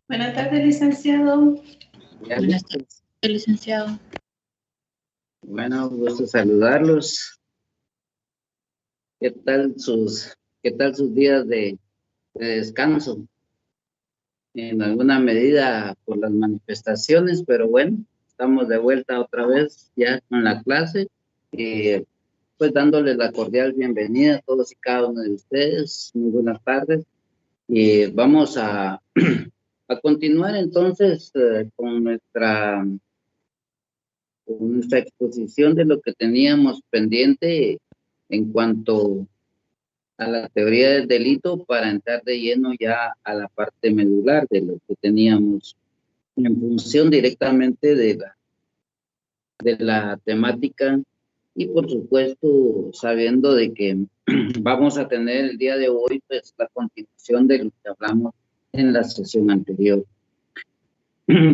Buenas tardes, licenciado. Ya Buenas listo. tardes, licenciado. Bueno, gusto saludarlos. ¿Qué tal sus días de descanso? En alguna medida por las manifestaciones, pero bueno, estamos de vuelta otra vez ya con la clase. Pues dándoles la cordial bienvenida a todos y cada uno de ustedes. Muy buenas tardes. Y vamos a, a continuar entonces con nuestra exposición de lo que teníamos pendiente en cuanto a la teoría del delito para entrar de lleno ya a la parte medular de lo que teníamos en función directamente de la temática y por supuesto sabiendo de que vamos a tener el día de hoy pues la continuación de lo que hablamos en la sesión anterior.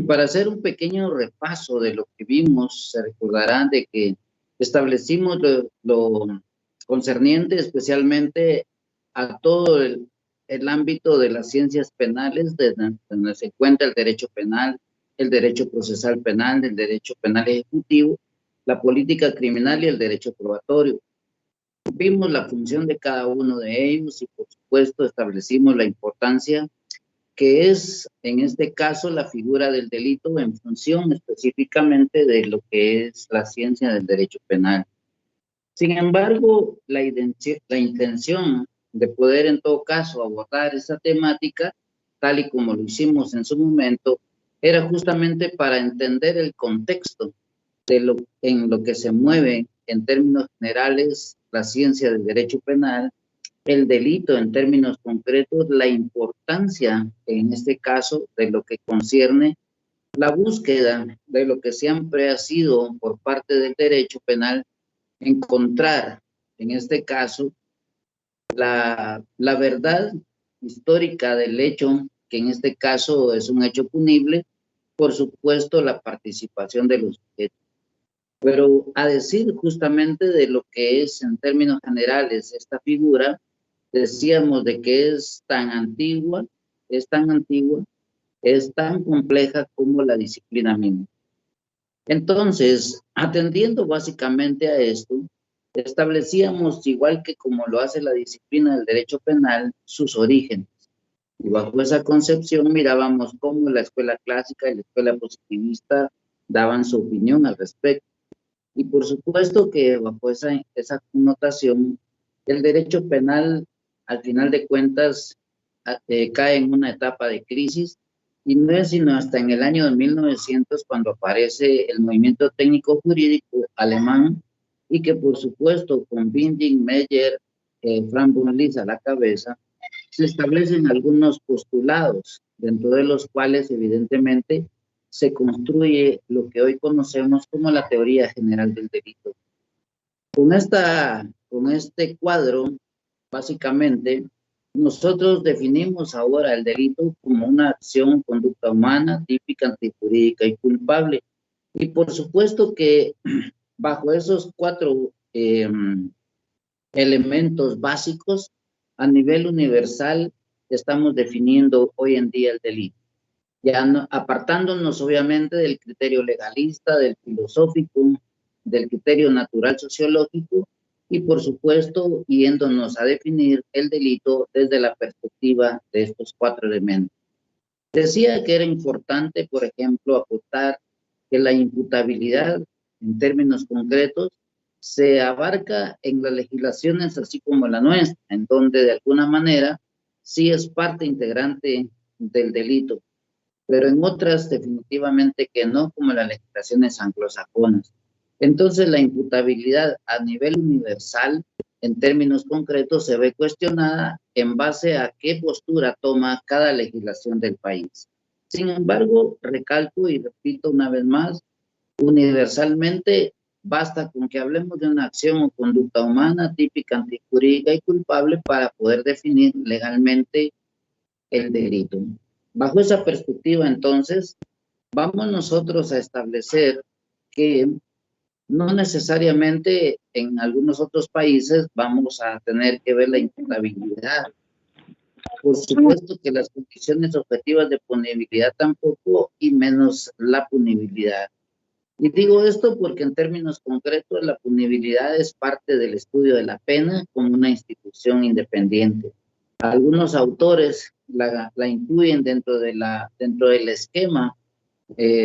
Para hacer un pequeño repaso de lo que vimos, se recordarán de que establecimos lo concerniente especialmente a todo el ámbito de las ciencias penales, desde donde se encuentra el derecho penal, el derecho procesal penal, el derecho penal ejecutivo, la política criminal y el derecho probatorio. Vimos la función de cada uno de ellos y por supuesto establecimos la importancia que es en este caso la figura del delito en función específicamente de lo que es la ciencia del derecho penal. Sin embargo, la intención de poder en todo caso abordar esa temática, tal y como lo hicimos en su momento, era justamente para entender el contexto en lo que se mueve en términos generales la ciencia del derecho penal, el delito en términos concretos, la importancia en este caso de lo que concierne la búsqueda de lo que siempre ha sido por parte del derecho penal, encontrar en este caso la verdad histórica del hecho, que en este caso es un hecho punible, por supuesto la participación de los sujetos. Pero a decir justamente de lo que es en términos generales esta figura, decíamos de que es tan antigua, es tan antigua, es tan compleja como la disciplina misma. Entonces, atendiendo básicamente a esto, establecíamos, igual que como lo hace la disciplina del derecho penal, sus orígenes. Y bajo esa concepción mirábamos cómo la escuela clásica y la escuela positivista daban su opinión al respecto. Y por supuesto que bajo esa connotación, el derecho penal, al final de cuentas, cae en una etapa de crisis, y no es sino hasta en el año de 1900 cuando aparece el movimiento técnico jurídico alemán, y que por supuesto con Winding, Meyer, Frank Bourlis a la cabeza, se establecen algunos postulados, dentro de los cuales evidentemente se construye lo que hoy conocemos como la teoría general del delito. Con este cuadro, básicamente, nosotros definimos ahora el delito como una acción, conducta humana, típica, antijurídica y culpable. Y por supuesto que bajo esos cuatro elementos básicos, a nivel universal, estamos definiendo hoy en día el delito. Ya no, apartándonos obviamente del criterio legalista, del filosófico, del criterio natural sociológico y por supuesto yéndonos a definir el delito desde la perspectiva de estos cuatro elementos. Decía que era importante, por ejemplo, apuntar que la imputabilidad en términos concretos se abarca en las legislaciones así como la nuestra, en donde de alguna manera sí es parte integrante del delito, pero en otras definitivamente que no, como las legislaciones anglosajonas. Entonces la imputabilidad a nivel universal, en términos concretos, se ve cuestionada en base a qué postura toma cada legislación del país. Sin embargo, recalco y repito una vez más, universalmente basta con que hablemos de una acción o conducta humana típica, antijurídica y culpable para poder definir legalmente el delito. Bajo esa perspectiva, entonces, vamos nosotros a establecer que no necesariamente en algunos otros países vamos a tener que ver la imputabilidad Por supuesto que las condiciones objetivas de punibilidad tampoco, y menos la punibilidad. Y digo esto porque en términos concretos la punibilidad es parte del estudio de la pena como una institución independiente. Algunos autores la incluyen dentro del esquema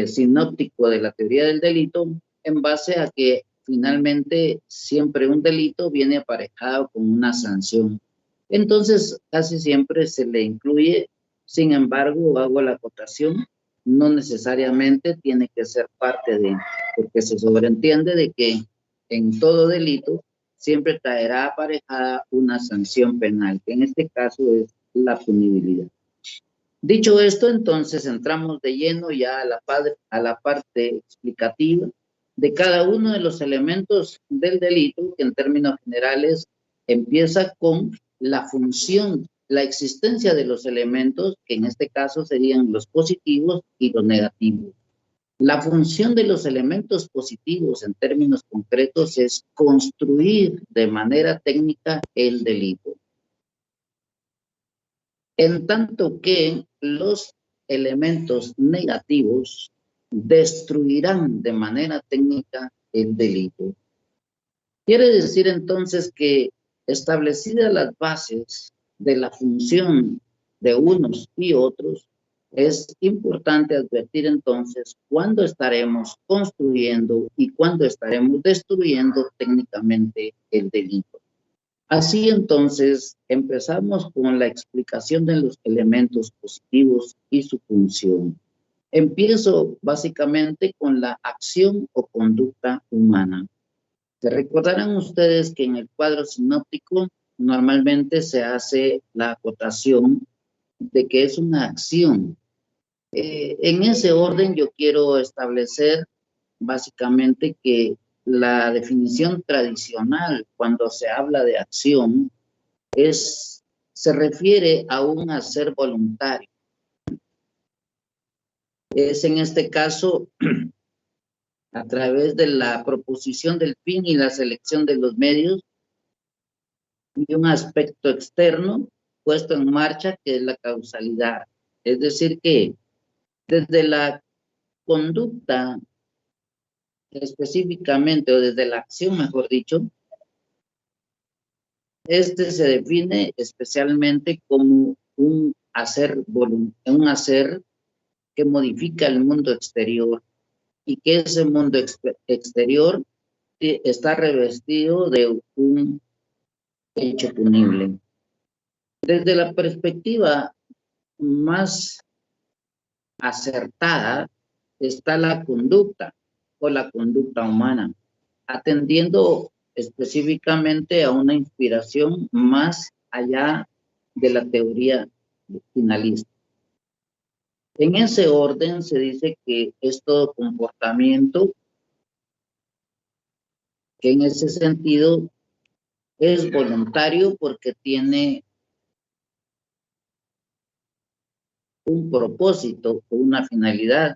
sinóptico de la teoría del delito, en base a que finalmente siempre un delito viene aparejado con una sanción. Entonces, casi siempre se le incluye. Sin embargo, hago la acotación, no necesariamente tiene que ser parte de, porque se sobreentiende de que en todo delito siempre traerá aparejada una sanción penal, que en este caso es la punibilidad. Dicho esto, entonces entramos de lleno ya a la parte explicativa de cada uno de los elementos del delito, que en términos generales empieza con la función, la existencia de los elementos, que en este caso serían los positivos y los negativos. La función de los elementos positivos en términos concretos es construir de manera técnica el delito. En tanto que los elementos negativos destruirán de manera técnica el delito. Quiere decir entonces que establecidas las bases de la función de unos y otros, es importante advertir entonces cuándo estaremos construyendo y cuándo estaremos destruyendo técnicamente el delito. Así entonces empezamos con la explicación de los elementos positivos y su función. Empiezo básicamente con la acción o conducta humana. Se recordarán ustedes que en el cuadro sinóptico normalmente se hace la acotación de que es una acción. En ese orden yo quiero establecer básicamente que la definición tradicional cuando se habla de acción se refiere a un hacer voluntario. Es en este caso a través de la proposición del fin y la selección de los medios y un aspecto externo puesto en marcha que es la causalidad. Es decir que desde la conducta específicamente, o desde la acción, mejor dicho, se define especialmente como un hacer que modifica el mundo exterior y que ese mundo exterior está revestido de un hecho punible. Desde la perspectiva más acertada está la conducta o la conducta humana, atendiendo específicamente a una inspiración más allá de la teoría finalista. En ese orden se dice que es todo comportamiento que en ese sentido es voluntario porque tiene un propósito o una finalidad.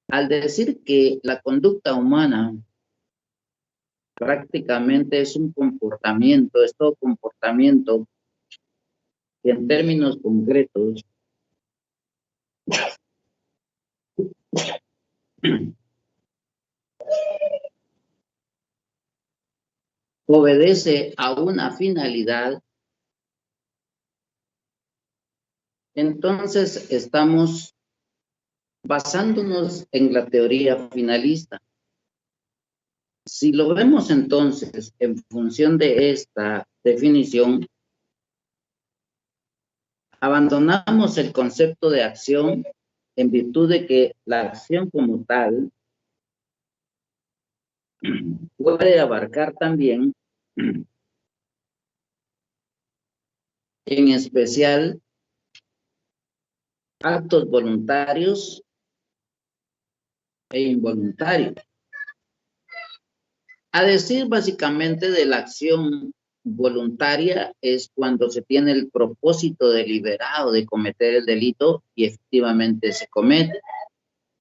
Al decir que la conducta humana prácticamente es un comportamiento, es todo comportamiento que en términos concretos obedece a una finalidad, entonces estamos basándonos en la teoría finalista. Si lo vemos entonces en función de esta definición, abandonamos el concepto de acción en virtud de que la acción como tal puede abarcar también, en especial, actos voluntarios e involuntarios. A decir básicamente de la acción voluntaria es cuando se tiene el propósito deliberado de cometer el delito y efectivamente se comete.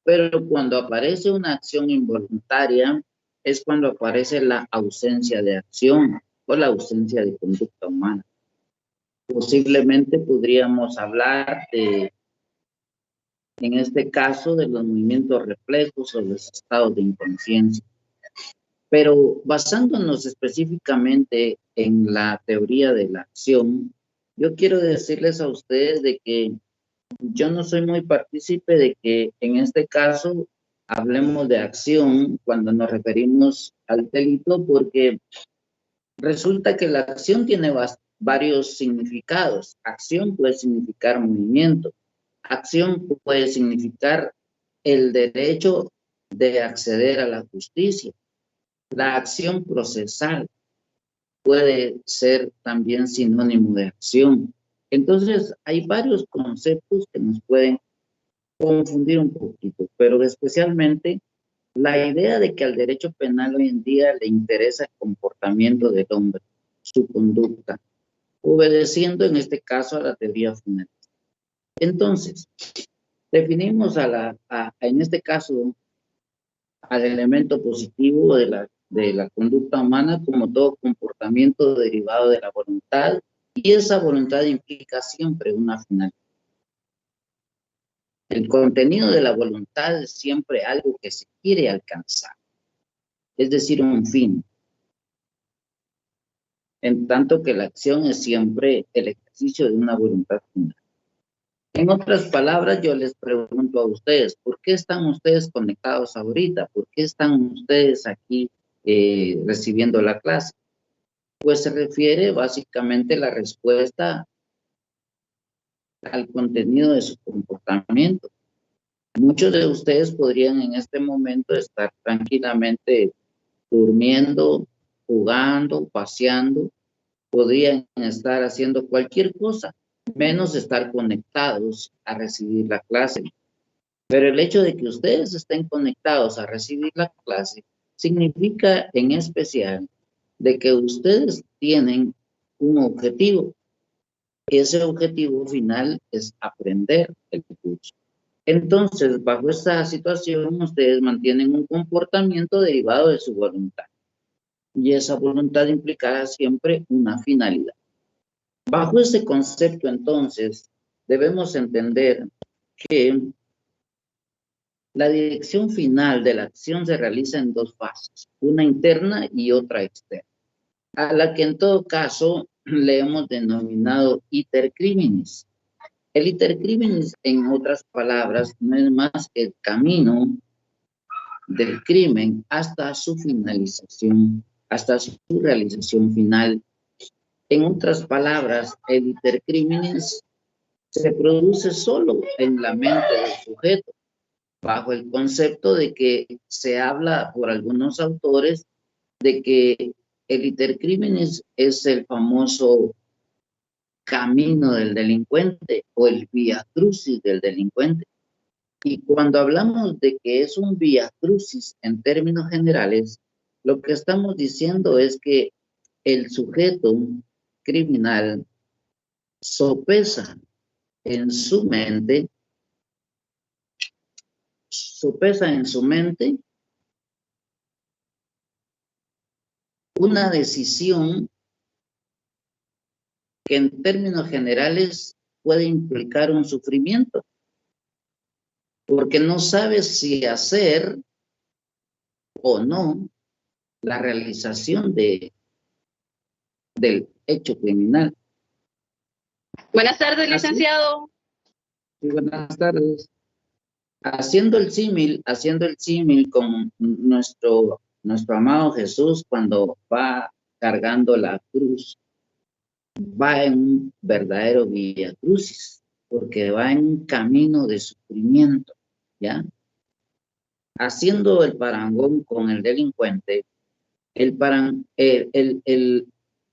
Pero cuando aparece una acción involuntaria es cuando aparece la ausencia de acción. o la ausencia de conducta humana. Posiblemente podríamos hablar de, en este caso, de los movimientos reflejos o los estados de inconsciencia. Pero basándonos específicamente en la teoría de la acción, yo quiero decirles a ustedes de que yo no soy muy partícipe de que en este caso hablemos de acción cuando nos referimos al delito, porque resulta que la acción tiene varios significados. Acción puede significar movimiento. Acción puede significar el derecho de acceder a la justicia. La acción procesal puede ser también sinónimo de acción. Entonces, hay varios conceptos que nos pueden confundir un poquito, pero especialmente la idea de que al derecho penal hoy en día le interesa el comportamiento del hombre, su conducta, obedeciendo en este caso a la teoría final. Entonces, definimos en este caso al elemento positivo de la conducta humana como todo comportamiento derivado de la voluntad, y esa voluntad implica siempre una finalidad. El contenido de la voluntad es siempre algo que se quiere alcanzar, es decir, un fin. En tanto que la acción es siempre el ejercicio de una voluntad final. En otras palabras, yo les pregunto a ustedes, ¿por qué están ustedes conectados ahorita? ¿Por qué están ustedes aquí recibiendo la clase? Pues se refiere básicamente la respuesta al contenido de su comportamiento. Muchos de ustedes podrían en este momento estar tranquilamente durmiendo, jugando, paseando, podrían estar haciendo cualquier cosa, menos estar conectados a recibir la clase. Pero el hecho de que ustedes estén conectados a recibir la clase significa en especial de que ustedes tienen un objetivo. Ese objetivo final es aprender el curso. Entonces, bajo esta situación, ustedes mantienen un comportamiento derivado de su voluntad. Y esa voluntad implicará siempre una finalidad. Bajo ese concepto, entonces, debemos entender que la dirección final de la acción se realiza en dos fases, una interna y otra externa, a la que en todo caso le hemos denominado iter criminis. El iter criminis, en otras palabras, no es más que el camino del crimen hasta su finalización, hasta su realización final. En otras palabras, el iter criminis se produce solo en la mente del sujeto, bajo el concepto de que se habla por algunos autores de que el iter criminis es el famoso camino del delincuente o el vía crucis del delincuente. Y cuando hablamos de que es un vía crucis en términos generales, lo que estamos diciendo es que el sujeto criminal sopesa en su mente una decisión que en términos generales puede implicar un sufrimiento, porque no sabe si hacer o no la realización del hecho criminal. Buenas tardes, licenciado. Sí, buenas tardes. Haciendo el símil con nuestro amado Jesús cuando va cargando la cruz, va en un verdadero vía crucis, porque va en un camino de sufrimiento, ¿ya? Haciendo el parangón con el delincuente, el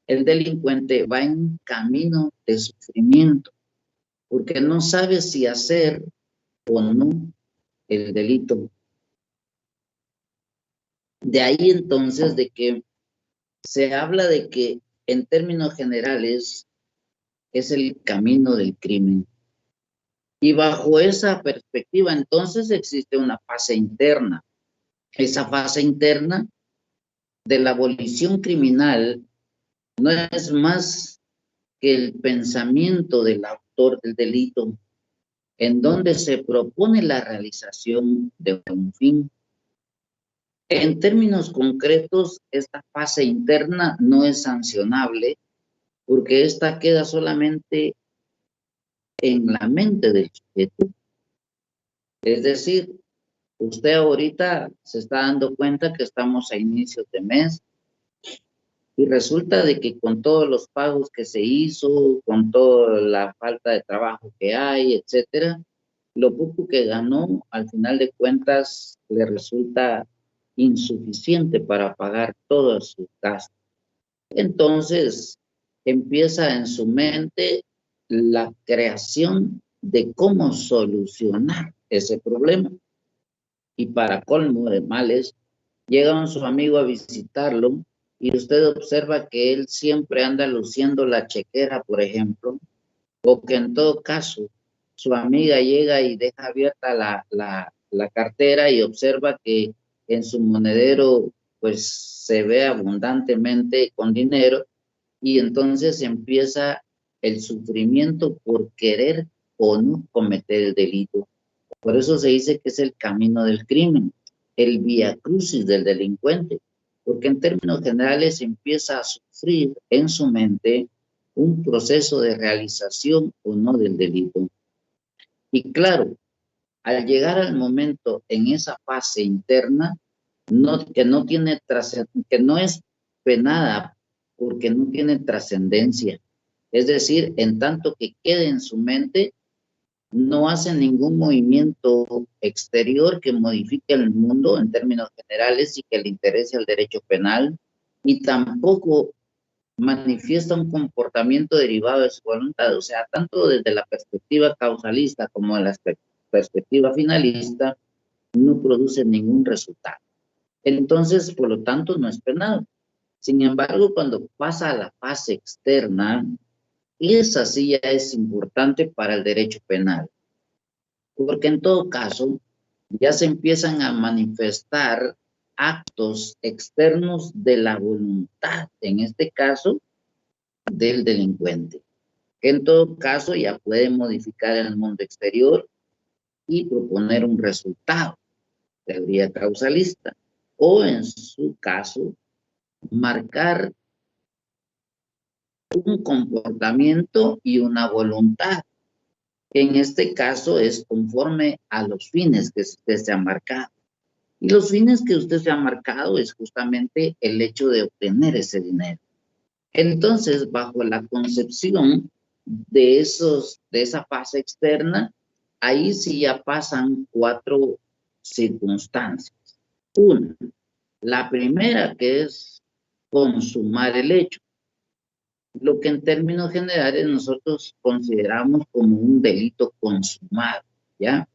delincuente va en un camino de sufrimiento, porque no sabe si hacer o no el delito. De ahí entonces de que se habla de que en términos generales es el camino del crimen. Y bajo esa perspectiva entonces existe una fase interna. Esa fase interna de la abolición criminal no es más que el pensamiento del autor del delito, en donde se propone la realización de un fin. En términos concretos, esta fase interna no es sancionable porque esta queda solamente en la mente del sujeto. Es decir, usted ahorita se está dando cuenta que estamos a inicios de mes y resulta de que con todos los pagos que se hizo, con toda la falta de trabajo que hay, etcétera, lo poco que ganó, al final de cuentas, le resulta insuficiente para pagar todos sus gastos. Entonces, empieza en su mente la creación de cómo solucionar ese problema. Y para colmo de males, llega su amigo a visitarlo y usted observa que él siempre anda luciendo la chequera, por ejemplo, o que en todo caso su amiga llega y deja abierta la cartera y observa que en su monedero pues se ve abundantemente con dinero y entonces empieza el sufrimiento por querer o no cometer el delito. Por eso se dice que es el camino del crimen, el vía crucis del delincuente, porque en términos generales empieza a sufrir en su mente un proceso de realización o no del delito. Y claro, al llegar al momento en esa fase interna, que no es penada porque no tiene trascendencia. Es decir, en tanto que quede en su mente, no hace ningún movimiento exterior que modifique el mundo en términos generales y que le interese el derecho penal, y tampoco manifiesta un comportamiento derivado de su voluntad. O sea, tanto desde la perspectiva causalista como de la perspectiva finalista, no produce ningún resultado. Entonces, por lo tanto, no es penado. Sin embargo, cuando pasa a la fase externa, esa sí ya es importante para el derecho penal. Porque en todo caso, ya se empiezan a manifestar actos externos de la voluntad, en este caso, del delincuente. En todo caso, ya puede modificar el mundo exterior y proponer un resultado, teoría causalista, o en su caso, marcar un comportamiento y una voluntad, que en este caso es conforme a los fines que usted se ha marcado. Y los fines que usted se ha marcado es justamente el hecho de obtener ese dinero. Entonces, bajo la concepción de esa fase externa, ahí sí ya pasan 4 circunstancias. Una, la primera, que es consumar el hecho, lo que en términos generales nosotros consideramos como un delito consumado, ¿ya?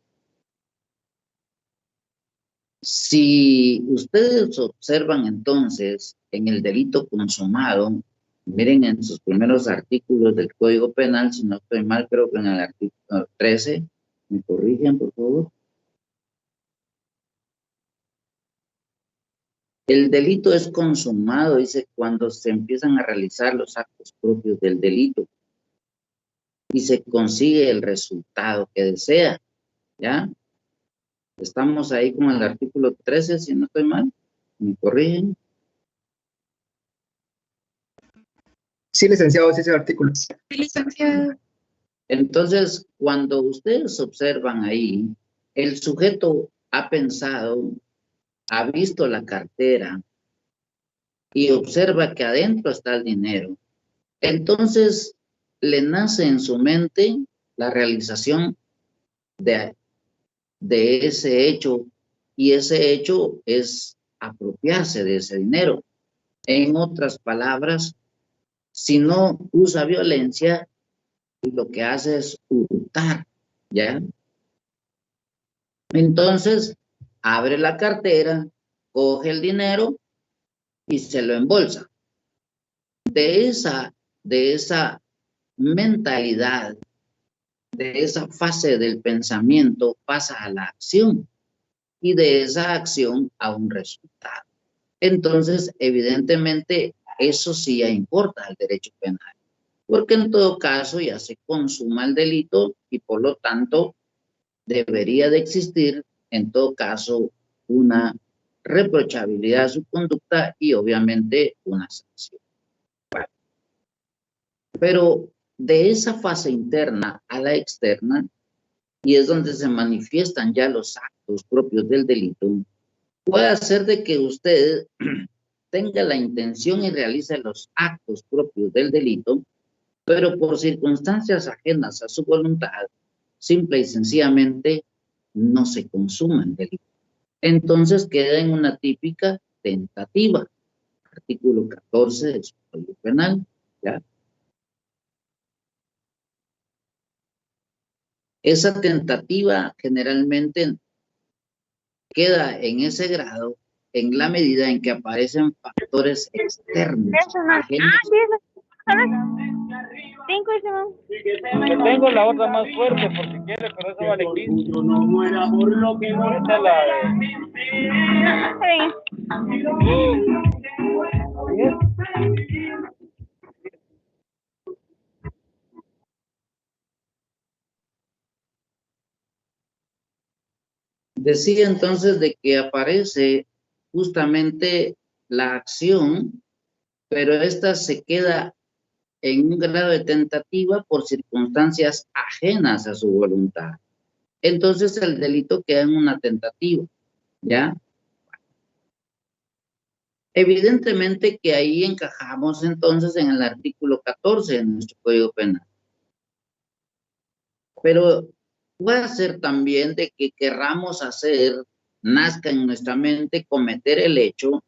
Si ustedes observan entonces en el delito consumado, miren en sus primeros artículos del Código Penal, si no estoy mal, creo que en el artículo 13, me corrigen por favor. El delito es consumado, dice, cuando se empiezan a realizar los actos propios del delito y se consigue el resultado que desea, ¿ya? Estamos ahí con el artículo 13, si no estoy mal, me corrigen. Sí, licenciado, sí es el artículo. Sí, licenciado. Entonces, cuando ustedes observan ahí, el sujeto ha pensado, ha visto la cartera y observa que adentro está el dinero. Entonces, le nace en su mente la realización de ese hecho, y ese hecho es apropiarse de ese dinero. En otras palabras, si no usa violencia, lo que hace es hurtar, ¿ya? Entonces, abre la cartera, coge el dinero y se lo embolsa. De esa mentalidad, de esa fase del pensamiento, pasa a la acción y de esa acción a un resultado. Entonces, evidentemente, eso sí ya importa al derecho penal, porque en todo caso ya se consuma el delito y por lo tanto debería de existir en todo caso una reprochabilidad de su conducta y obviamente una sanción. Bueno, pero de esa fase interna a la externa, y es donde se manifiestan ya los actos propios del delito, puede ser de que usted tenga la intención y realice los actos propios del delito, pero por circunstancias ajenas a su voluntad, simple y sencillamente no se consuma el delito. Entonces queda en una típica tentativa, artículo 14 del Código Penal, ¿ya? Esa tentativa generalmente queda en ese grado en la medida en que aparecen factores externos, ajenos. Que tengo la otra más fuerte por si quiere, pero esa vale 15. No muera por lo que no está Decía entonces de que aparece justamente la acción, pero esta se queda en un grado de tentativa por circunstancias ajenas a su voluntad. Entonces el delito queda en una tentativa, ¿ya? Evidentemente que ahí encajamos entonces en el artículo 14 de nuestro Código Penal. Pero puede ser también de que querramos hacer, nazca en nuestra mente cometer el hecho,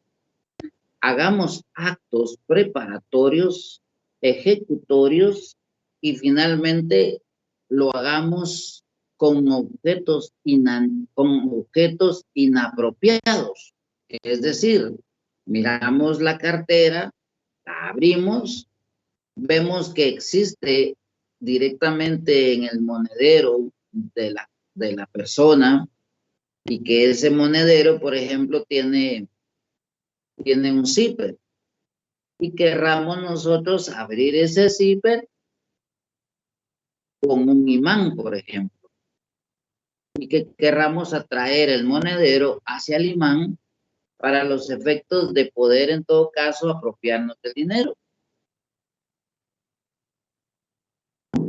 hagamos actos preparatorios, ejecutorios y finalmente lo hagamos con objetos inapropiados. Es decir, miramos la cartera, la abrimos, vemos que existe directamente en el monedero de la persona y que ese monedero, por ejemplo, tiene un zipper y querramos nosotros abrir ese zipper con un imán, por ejemplo, y que querramos atraer el monedero hacia el imán para los efectos de poder en todo caso apropiarnos del dinero.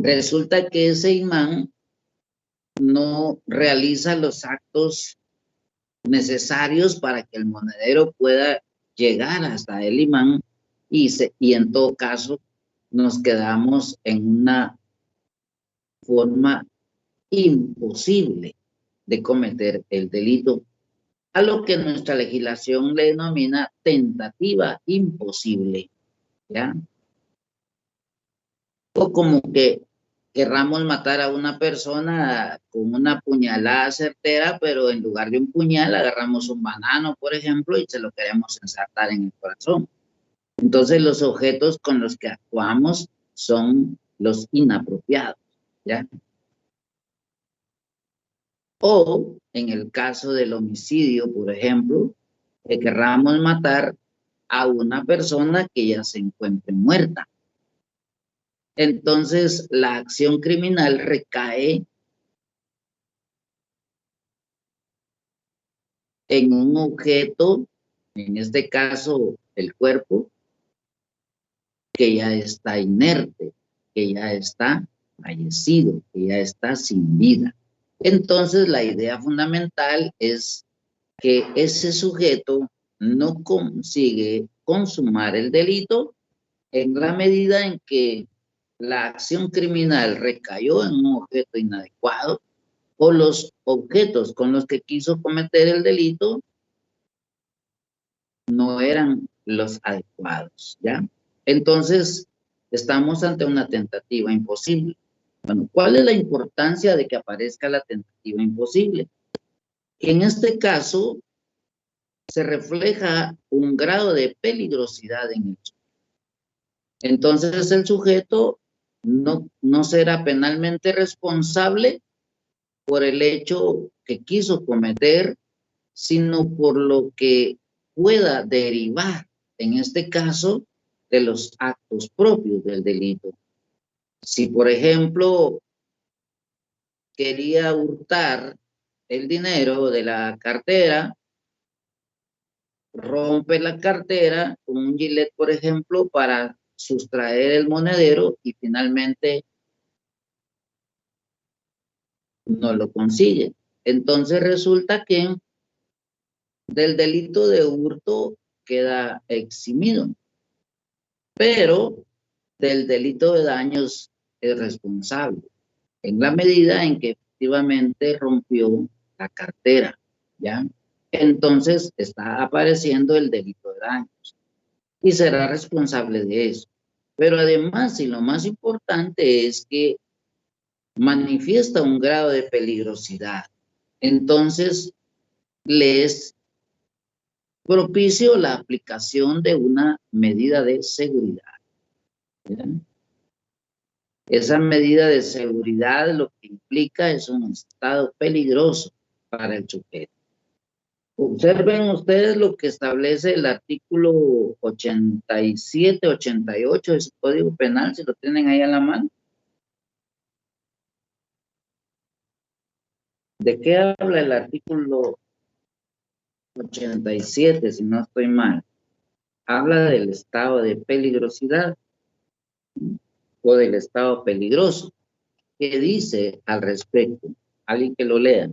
Resulta que ese imán no realiza los actos necesarios para que el monedero pueda llegar hasta el imán y en todo caso nos quedamos en una forma imposible de cometer el delito, a lo que nuestra legislación le denomina tentativa imposible, ¿ya? O como que querramos matar a una persona con una puñalada certera, pero en lugar de un puñal agarramos un banano, por ejemplo, y se lo queremos ensartar en el corazón. Entonces los objetos con los que actuamos son los inapropiados, ¿ya? O en el caso del homicidio, por ejemplo, que querramos matar a una persona que ya se encuentre muerta. Entonces la acción criminal recae en un objeto, en este caso el cuerpo, que ya está inerte, que ya está fallecido, que ya está sin vida. Entonces la idea fundamental es que ese sujeto no consigue consumar el delito en la medida en que la acción criminal recayó en un objeto inadecuado o los objetos con los que quiso cometer el delito no eran los adecuados, ¿ya? Entonces, estamos ante una tentativa imposible. Bueno, ¿cuál es la importancia de que aparezca la tentativa imposible? Que en este caso se refleja un grado de peligrosidad en el sujeto. Entonces, el sujeto no será penalmente responsable por el hecho que quiso cometer, sino por lo que pueda derivar, en este caso, de los actos propios del delito. Si, por ejemplo, quería hurtar el dinero de la cartera, rompe la cartera con un gilet, por ejemplo, para sustraer el monedero y finalmente no lo consigue. Entonces resulta que del delito de hurto queda eximido, pero del delito de daños es responsable, en la medida en que efectivamente rompió la cartera, ¿ya? Entonces está apareciendo el delito de daños y será responsable de eso. Pero además, y lo más importante es que manifiesta un grado de peligrosidad. Entonces, le es propicio la aplicación de una medida de seguridad. ¿Bien? Esa medida de seguridad lo que implica es un estado peligroso para el sujeto. Observen ustedes lo que establece el artículo 87, 88 de su Código Penal, si lo tienen ahí a la mano. ¿De qué habla el artículo 87, si no estoy mal? Habla del estado de peligrosidad o del estado peligroso. ¿Qué dice al respecto? Alguien que lo lea.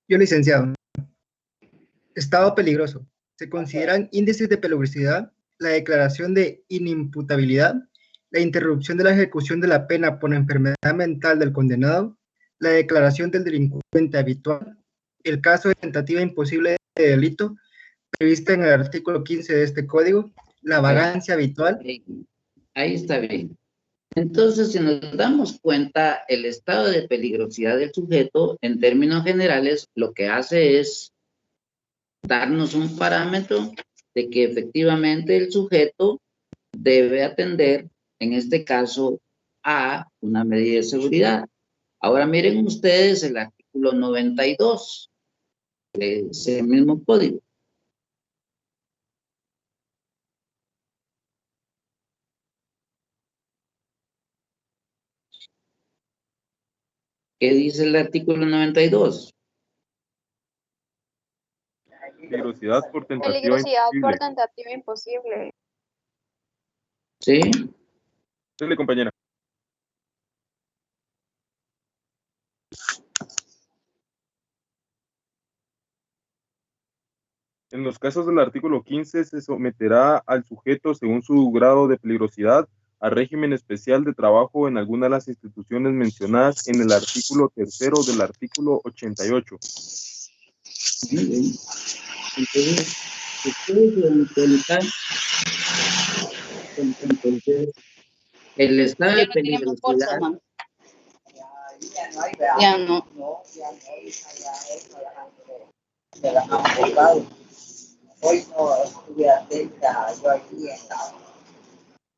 Yo, licenciado. Estado peligroso. Se consideran índices de peligrosidad la declaración de inimputabilidad, la interrupción de la ejecución de la pena por enfermedad mental del condenado, la declaración del delincuente habitual, el caso de tentativa imposible de delito prevista en el artículo 15 de este código, la vagancia habitual. Ahí está bien. Entonces, si nos damos cuenta, el estado de peligrosidad del sujeto, en términos generales, lo que hace es darnos un parámetro de que efectivamente el sujeto debe atender, en este caso, a una medida de seguridad. Ahora miren ustedes el artículo 92 de ese mismo código. ¿Qué dice el artículo 92? Peligrosidad por tentativa Peligrosidad imposible. por tentativa imposible. ¿Sí? Dale, compañera. En los casos del artículo 15 se someterá al sujeto según su grado de peligrosidad a régimen especial de trabajo en alguna de las instituciones mencionadas en el artículo 3 del artículo 88. Muy bien. Entonces, ustedes se dan cuenta, entonces, el estado de Ya no tenemos bolsas, peligrosidad, man. Ya no. Hoy no estuve atenta yo aquí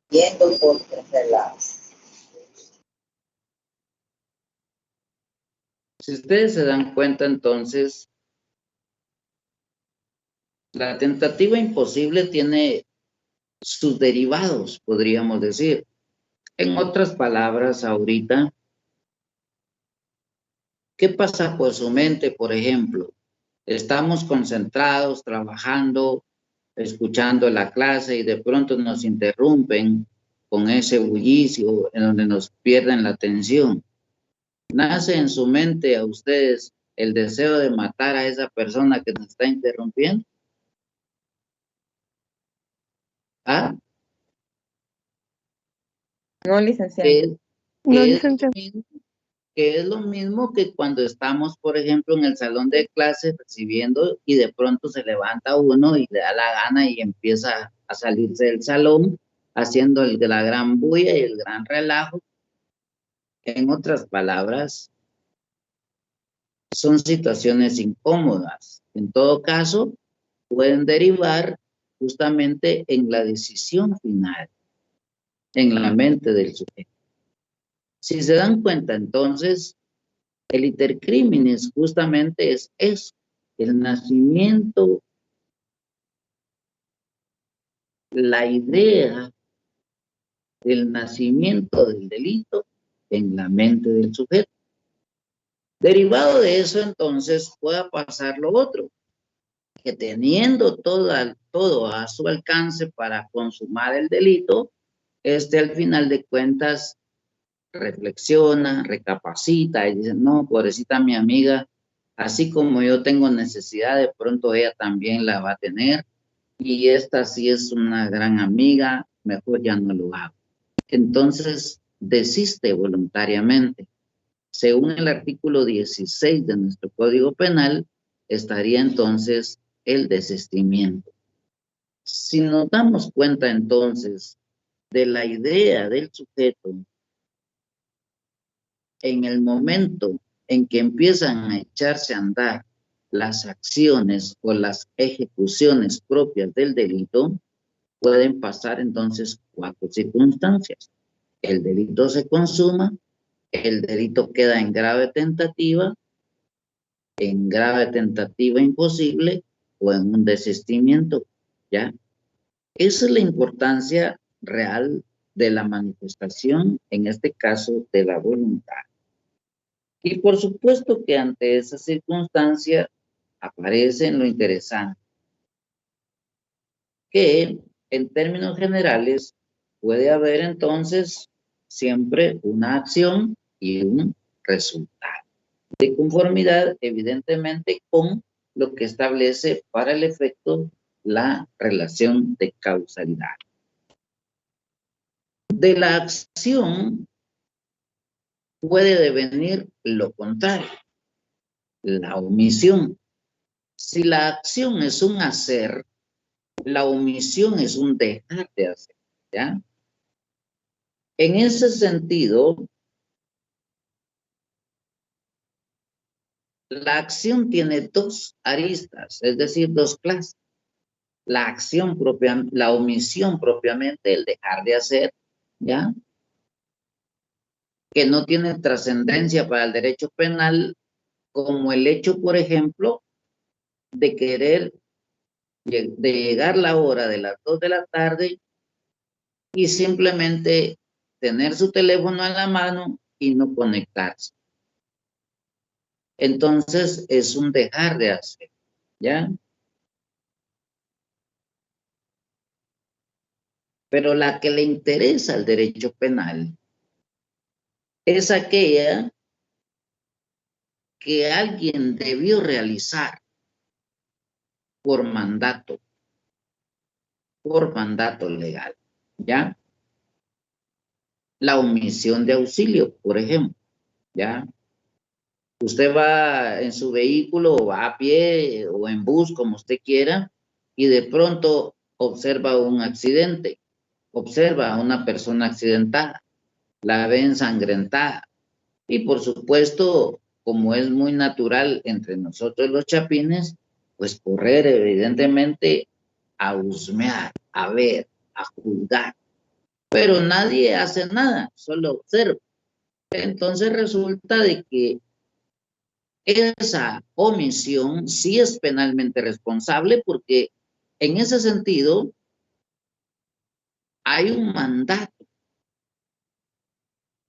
viendo por tercer lado. si ustedes se dan cuenta, entonces, la tentativa imposible tiene sus derivados, podríamos decir. En otras palabras, ahorita, ¿qué pasa por su mente, por ejemplo? Estamos concentrados, trabajando, escuchando la clase y de pronto nos interrumpen con ese bullicio en donde nos pierden la atención. ¿Nace en su mente a ustedes el deseo de matar a esa persona que nos está interrumpiendo? ¿Ah? No, licenciado. Que es lo mismo que cuando estamos, por ejemplo, en el salón de clases recibiendo y de pronto se levanta uno y le da la gana y empieza a salirse del salón haciendo la gran bulla y el gran relajo. En otras palabras, son situaciones incómodas. En todo caso, pueden derivar justamente en la decisión final, en la mente del sujeto. Si se dan cuenta, entonces, El iter criminis justamente es eso, el nacimiento, la idea del nacimiento del delito en la mente del sujeto. Derivado de eso, entonces, pueda pasar lo otro, que teniendo todo a su alcance para consumar el delito, al final de cuentas reflexiona, recapacita y dice, no, pobrecita mi amiga, así como yo tengo necesidad, de pronto ella también la va a tener, y esta sí es una gran amiga, mejor ya no lo hago. Entonces, desiste voluntariamente. Según el artículo 16 de nuestro Código Penal, estaría entonces el desistimiento. Si nos damos cuenta entonces de la idea del sujeto en el momento en que empiezan a echarse a andar las acciones o las ejecuciones propias del delito, pueden pasar entonces 4 circunstancias. El delito se consuma, el delito queda en grave tentativa imposible o en un desistimiento, ¿ya? Esa es la importancia real de la manifestación, en este caso de la voluntad. Y por supuesto que ante esa circunstancia aparece lo interesante, que en términos generales puede haber entonces siempre una acción y un resultado, de conformidad evidentemente con lo que establece para el efecto la relación de causalidad. De la acción puede devenir lo contrario, la omisión. Si la acción es un hacer, la omisión es un dejar de hacer, ¿ya? En ese sentido, la acción tiene 2 aristas, es decir, 2 clases. La acción propia, la omisión propiamente, el dejar de hacer, ¿ya? Que no tiene trascendencia para el derecho penal, como el hecho, por ejemplo, de llegar la hora de las 2 de la tarde y simplemente tener su teléfono en la mano y no conectarse. Entonces es un dejar de hacer, ¿ya? Pero la que le interesa al derecho penal es aquella que alguien debió realizar por mandato legal, ¿ya? La omisión de auxilio, por ejemplo, ¿ya? Usted va en su vehículo, o va a pie o en bus, como usted quiera, y de pronto observa un accidente, observa a una persona accidentada, la ve ensangrentada, y por supuesto, como es muy natural entre nosotros los chapines, pues correr evidentemente a husmear, a ver, a juzgar. Pero nadie hace nada, solo observa. Entonces resulta de que esa omisión sí es penalmente responsable, porque en ese sentido hay un mandato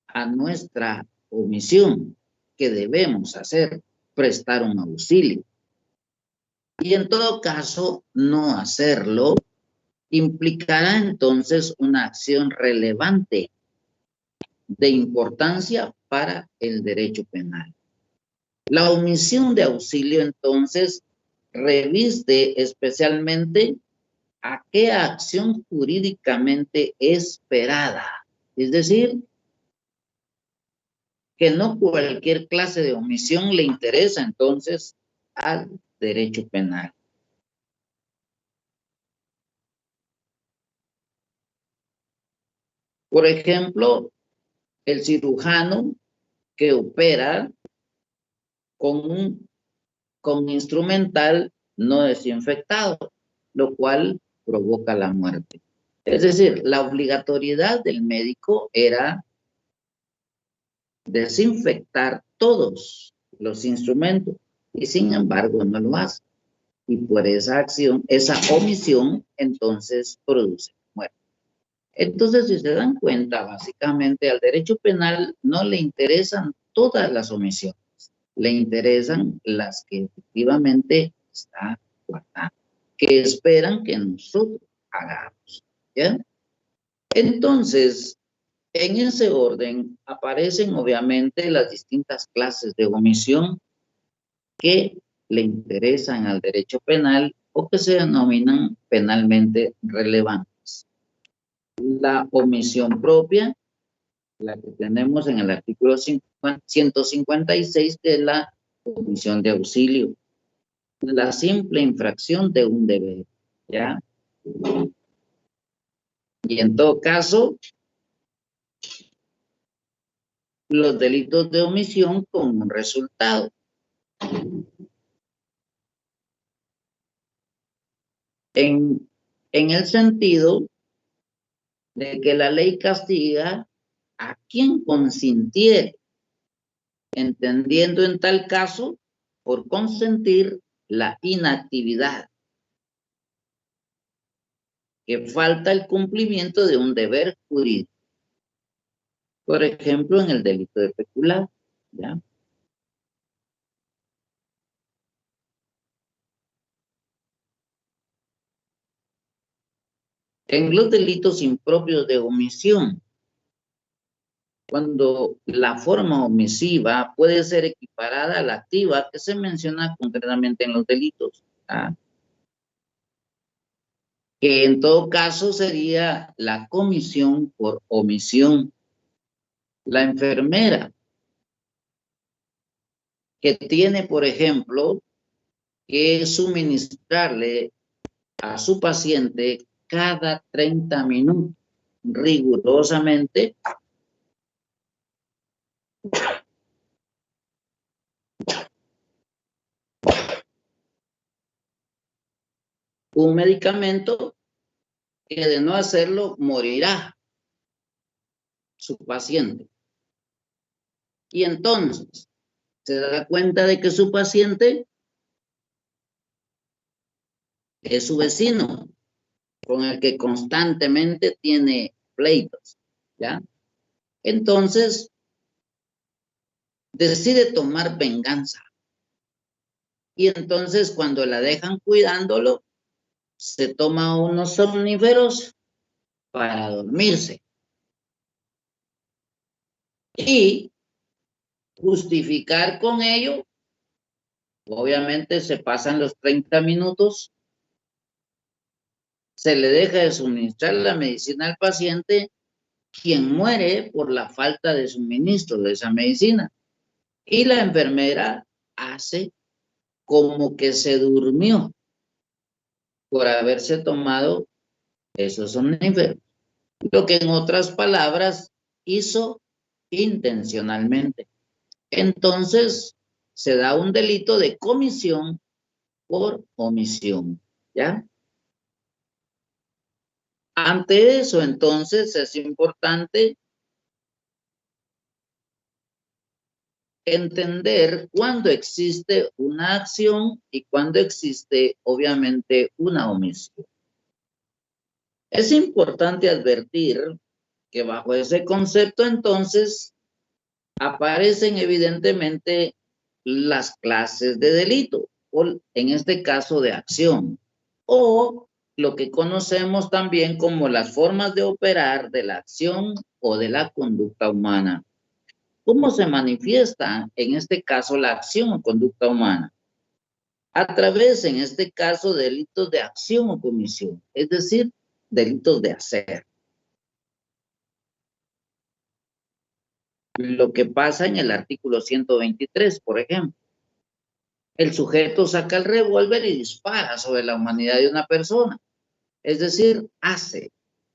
a nuestra omisión que debemos hacer, prestar un auxilio. Y en todo caso, no hacerlo implicará entonces una acción relevante de importancia para el derecho penal. La omisión de auxilio entonces reviste especialmente a qué acción jurídicamente esperada, es decir, que no cualquier clase de omisión le interesa entonces al derecho penal. Por ejemplo, el cirujano que opera con instrumental no desinfectado, lo cual provoca la muerte. Es decir, la obligatoriedad del médico era desinfectar todos los instrumentos y sin embargo no lo hace. Y por esa acción, esa omisión, entonces produce muerte. Entonces, si se dan cuenta, básicamente al derecho penal no le interesan todas las omisiones, le interesan las que efectivamente está guardando, que esperan que nosotros hagamos, ¿ya? Entonces, en ese orden aparecen obviamente las distintas clases de omisión que le interesan al derecho penal o que se denominan penalmente relevantes. La omisión propia, la que tenemos en el artículo 156, que es la omisión de auxilio. La simple infracción de un deber, ¿ya? Y en todo caso, los delitos de omisión con un resultado. En el sentido de que la ley castiga a quien consintiere, entendiendo en tal caso por consentir la inactividad, que falta el cumplimiento de un deber jurídico. Por ejemplo, en el delito de peculado, ¿ya? En los delitos impropios de omisión, cuando la forma omisiva puede ser equiparada a la activa que se menciona concretamente en los delitos, ¿ah? Que en todo caso sería la comisión por omisión. La enfermera que tiene, por ejemplo, que suministrarle a su paciente cada 30 minutos, rigurosamente, un medicamento que de no hacerlo morirá su paciente. Y entonces se da cuenta de que su paciente es su vecino, con el que constantemente tiene pleitos, ¿ya? Entonces decide tomar venganza. Y entonces cuando la dejan cuidándolo, se toma unos somníferos para dormirse. Y justificar con ello, obviamente se pasan los 30 minutos, se le deja de suministrar la medicina al paciente, quien muere por la falta de suministro de esa medicina. Y la enfermera hace como que se durmió por haberse tomado esos somníferos. Lo que en otras palabras hizo intencionalmente. Entonces se da un delito de comisión por omisión, ¿ya? Ante eso, entonces, es importante entender cuándo existe una acción y cuándo existe, obviamente, una omisión. Es importante advertir que bajo ese concepto, entonces, aparecen evidentemente las clases de delito, o en este caso de acción, o lo que conocemos también como las formas de operar de la acción o de la conducta humana. ¿Cómo se manifiesta en este caso la acción o conducta humana? A través, en este caso, de delitos de acción o comisión, es decir, delitos de hacer. Lo que pasa en el artículo 123, por ejemplo. El sujeto saca el revólver y dispara sobre la humanidad de una persona. Es decir, hace.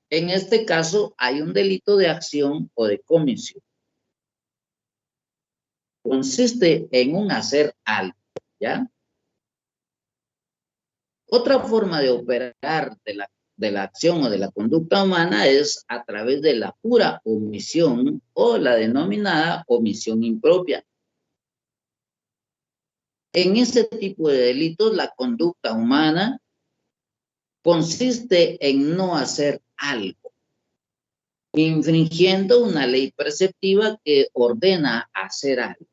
En este caso hay un delito de acción o de comisión. Consiste en un hacer algo, ¿ya? Otra forma de operar de la acción o de la conducta humana es a través de la pura omisión o la denominada omisión impropia. En ese tipo de delitos, la conducta humana consiste en no hacer algo, infringiendo una ley preceptiva que ordena hacer algo.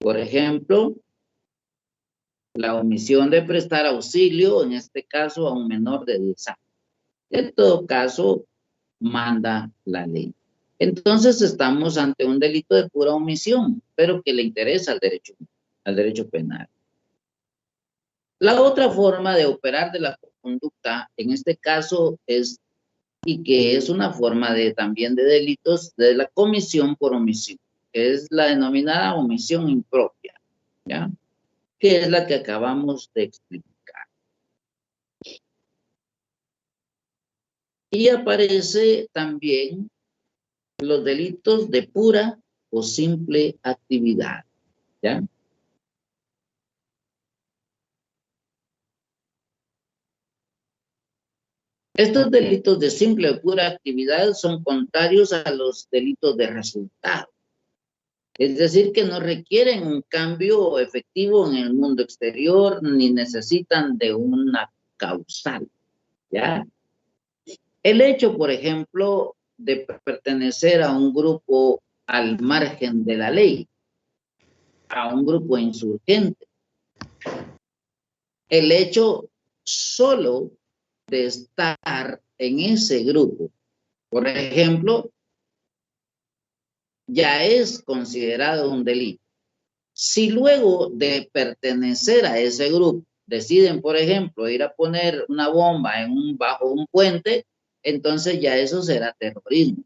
Por ejemplo, la omisión de prestar auxilio, en este caso a un menor de 10 años. En todo caso, manda la ley. Entonces estamos ante un delito de pura omisión, pero que le interesa al derecho penal. La otra forma de operar de la conducta, en este caso, es, y que es una forma también de delitos, de la comisión por omisión, que es la denominada omisión impropia, ¿ya? Que es la que acabamos de explicar. Y aparece también los delitos de pura o simple actividad, ¿ya? Estos delitos de simple o pura actividad son contrarios a los delitos de resultado. Es decir, que no requieren un cambio efectivo en el mundo exterior ni necesitan de una causal, ¿ya? El hecho, por ejemplo, de pertenecer a un grupo al margen de la ley, a un grupo insurgente. El hecho solo de estar en ese grupo, por ejemplo, ya es considerado un delito. Si luego de pertenecer a ese grupo deciden, por ejemplo, ir a poner una bomba bajo un puente, entonces ya eso será terrorismo,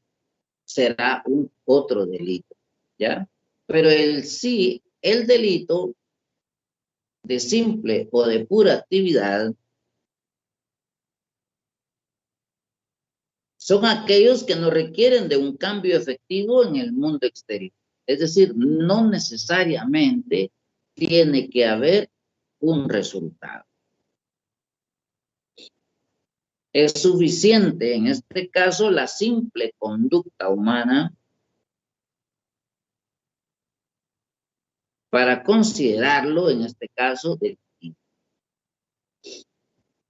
será otro delito, ¿ya? Pero el delito de simple o de pura actividad son aquellos que no requieren de un cambio efectivo en el mundo exterior. Es decir, no necesariamente tiene que haber un resultado. Es suficiente, en este caso, la simple conducta humana para considerarlo, en este caso, delictivo.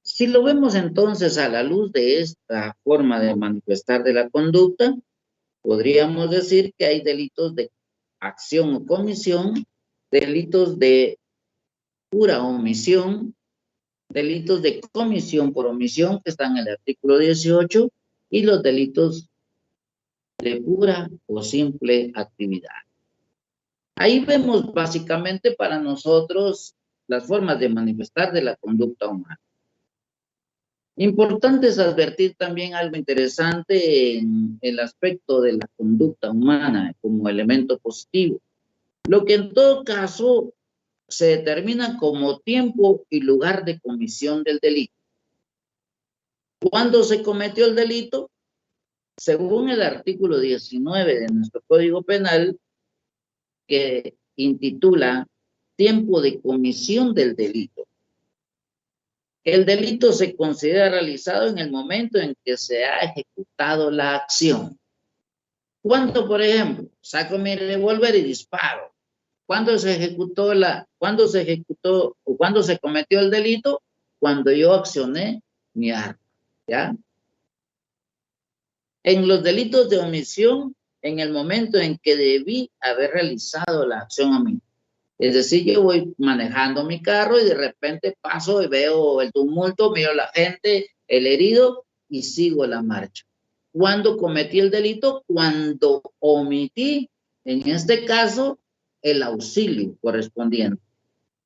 Si lo vemos entonces a la luz de esta forma de manifestar de la conducta, podríamos decir que hay delitos de acción o comisión, delitos de pura omisión, delitos de comisión por omisión, que están en el artículo 18, y los delitos de pura o simple actividad. Ahí vemos básicamente para nosotros las formas de manifestar de la conducta humana. Importante es advertir también algo interesante en el aspecto de la conducta humana como elemento positivo, lo que en todo caso se determina como tiempo y lugar de comisión del delito. ¿Cuándo se cometió el delito? Según el artículo 19 de nuestro Código Penal, que intitula tiempo de comisión del delito. El delito se considera realizado en el momento en que se ha ejecutado la acción. ¿Cuándo, por ejemplo, saco mi revólver y disparo? ¿Cuándo se ejecutó o cuándo se cometió el delito? Cuando yo accioné mi arma, ¿ya? En los delitos de omisión, en el momento en que debí haber realizado la acción omisa. Es decir, yo voy manejando mi carro y de repente paso y veo el tumulto, miro la gente, el herido y sigo la marcha. ¿Cuándo cometí el delito? Cuando omití, en este caso, el auxilio correspondiente.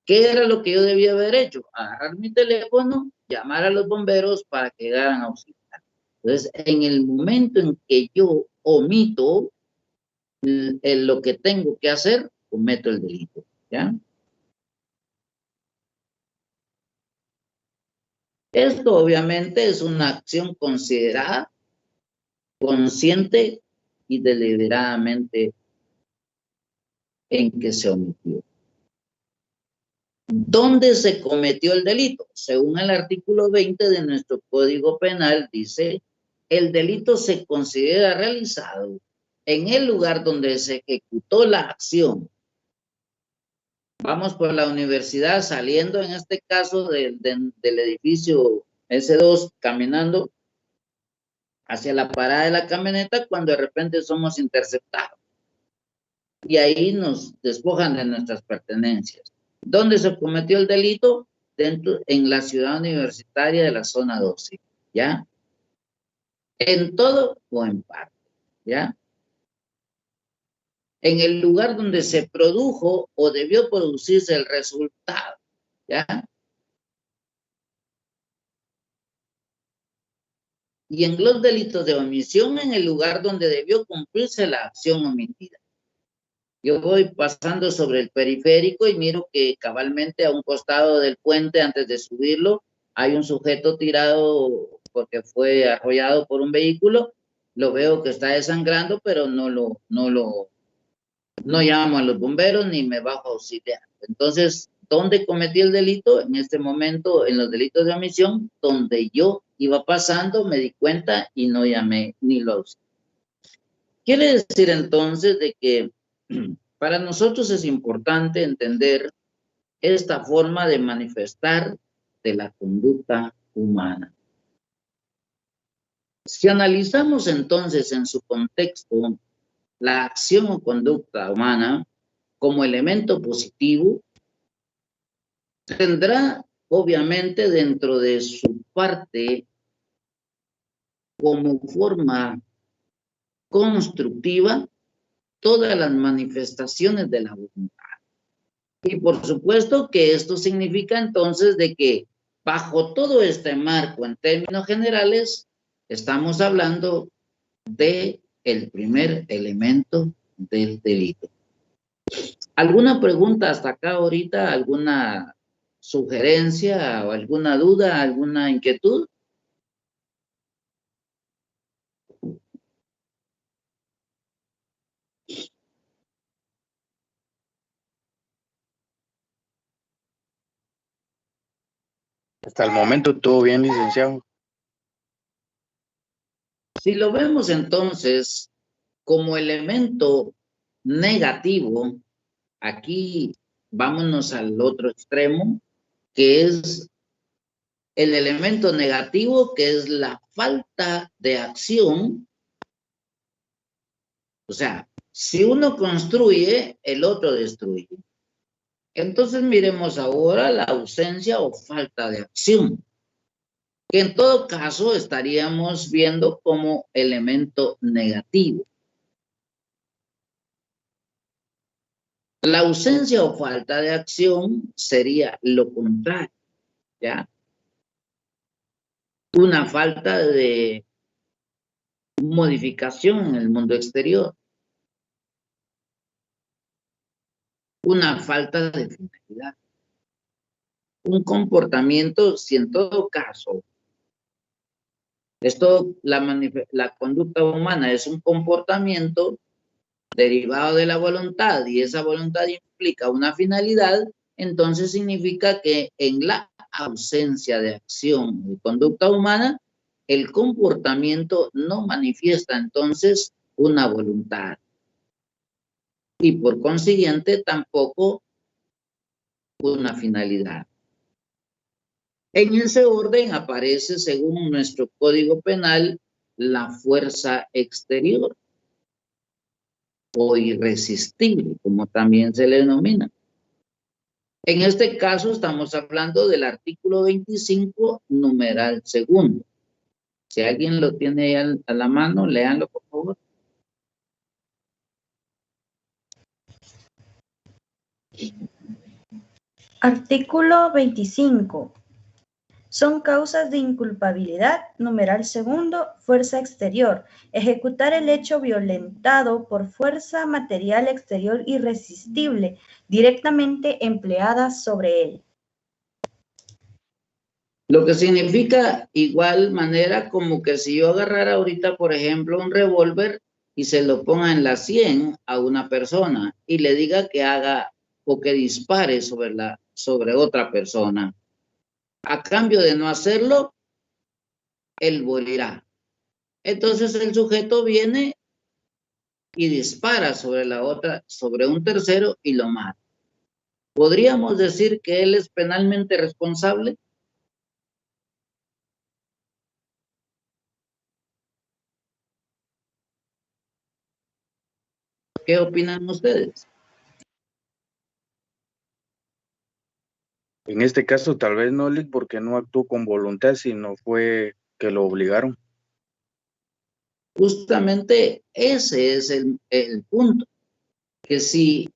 ¿Qué era lo que yo debía haber hecho? Agarrar mi teléfono, llamar a los bomberos para que llegaran a auxiliar. Entonces, en el momento en que yo omito lo que tengo que hacer, cometo el delito, ¿ya? Esto obviamente es una acción considerada, consciente y deliberadamente en que se omitió. ¿Dónde se cometió el delito? Según el artículo 20 de nuestro Código Penal, dice, el delito se considera realizado en el lugar donde se ejecutó la acción Vamos por la universidad, saliendo en este caso del edificio S2, caminando hacia la parada de la camioneta, cuando de repente somos interceptados. Y ahí nos despojan de nuestras pertenencias. ¿Dónde se cometió el delito? Dentro, en la ciudad universitaria de la zona 12, ¿ya? En todo o en parte, ¿ya? En el lugar donde se produjo o debió producirse el resultado, ¿ya? Y en los delitos de omisión, en el lugar donde debió cumplirse la acción omitida. Yo voy pasando sobre el periférico y miro que cabalmente a un costado del puente, antes de subirlo, hay un sujeto tirado porque fue arrollado por un vehículo. Lo veo que está desangrando, pero no llamo a los bomberos ni me bajo a auxiliar. Entonces, ¿dónde cometí el delito? En este momento, en los delitos de omisión, donde yo iba pasando, me di cuenta y no llamé ni lo auxilié. Quiere decir entonces de que para nosotros es importante entender esta forma de manifestar de la conducta humana. Si analizamos entonces en su contexto la acción o conducta humana como elemento positivo, tendrá obviamente dentro de su parte como forma constructiva todas las manifestaciones de la voluntad. Y por supuesto que esto significa entonces de que bajo todo este marco en términos generales estamos hablando de el primer elemento del delito. ¿Alguna pregunta hasta acá ahorita? ¿Alguna sugerencia o alguna duda, alguna inquietud? Hasta el momento todo bien, licenciado. Si lo vemos entonces como elemento negativo, aquí vámonos al otro extremo, que es el elemento negativo, que es la falta de acción. O sea, si uno construye, el otro destruye. Entonces miremos ahora la ausencia o falta de acción, que en todo caso estaríamos viendo como elemento negativo. La ausencia o falta de acción sería lo contrario, ¿ya? Una falta de modificación en el mundo exterior. Una falta de finalidad. Un comportamiento, si en todo caso, la conducta humana es un comportamiento derivado de la voluntad y esa voluntad implica una finalidad, entonces significa que en la ausencia de acción y conducta humana, el comportamiento no manifiesta entonces una voluntad. Y por consiguiente tampoco una finalidad. En ese orden aparece, según nuestro Código Penal, la fuerza exterior o irresistible, como también se le denomina. En este caso estamos hablando del artículo 25, numeral segundo. Si alguien lo tiene ahí a la mano, léanlo por favor. Artículo 25. Son causas de inculpabilidad, numeral segundo, fuerza exterior. Ejecutar el hecho violentado por fuerza material exterior irresistible, directamente empleada sobre él. Lo que significa igual manera como que si yo agarrara ahorita, por ejemplo, un revólver y se lo ponga en la 100 a una persona y le diga que haga o que dispare sobre otra persona. A cambio de no hacerlo, él morirá. Entonces el sujeto viene y dispara sobre la otra, sobre un tercero y lo mata. ¿Podríamos decir que él es penalmente responsable? ¿Qué opinan ustedes? En este caso, tal vez no, Lick, porque no actuó con voluntad, sino fue que lo obligaron. Justamente ese es el punto, que si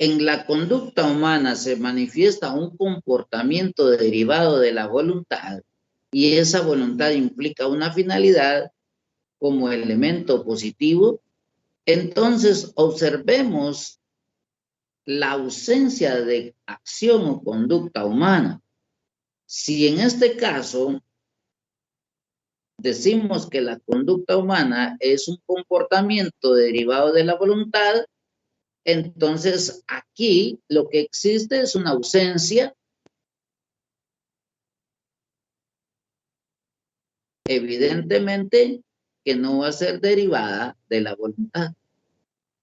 en la conducta humana se manifiesta un comportamiento derivado de la voluntad y esa voluntad implica una finalidad como elemento positivo, entonces observemos la ausencia de acción o conducta humana. Si en este caso decimos que la conducta humana es un comportamiento derivado de la voluntad, entonces aquí lo que existe es una ausencia evidentemente que no va a ser derivada de la voluntad.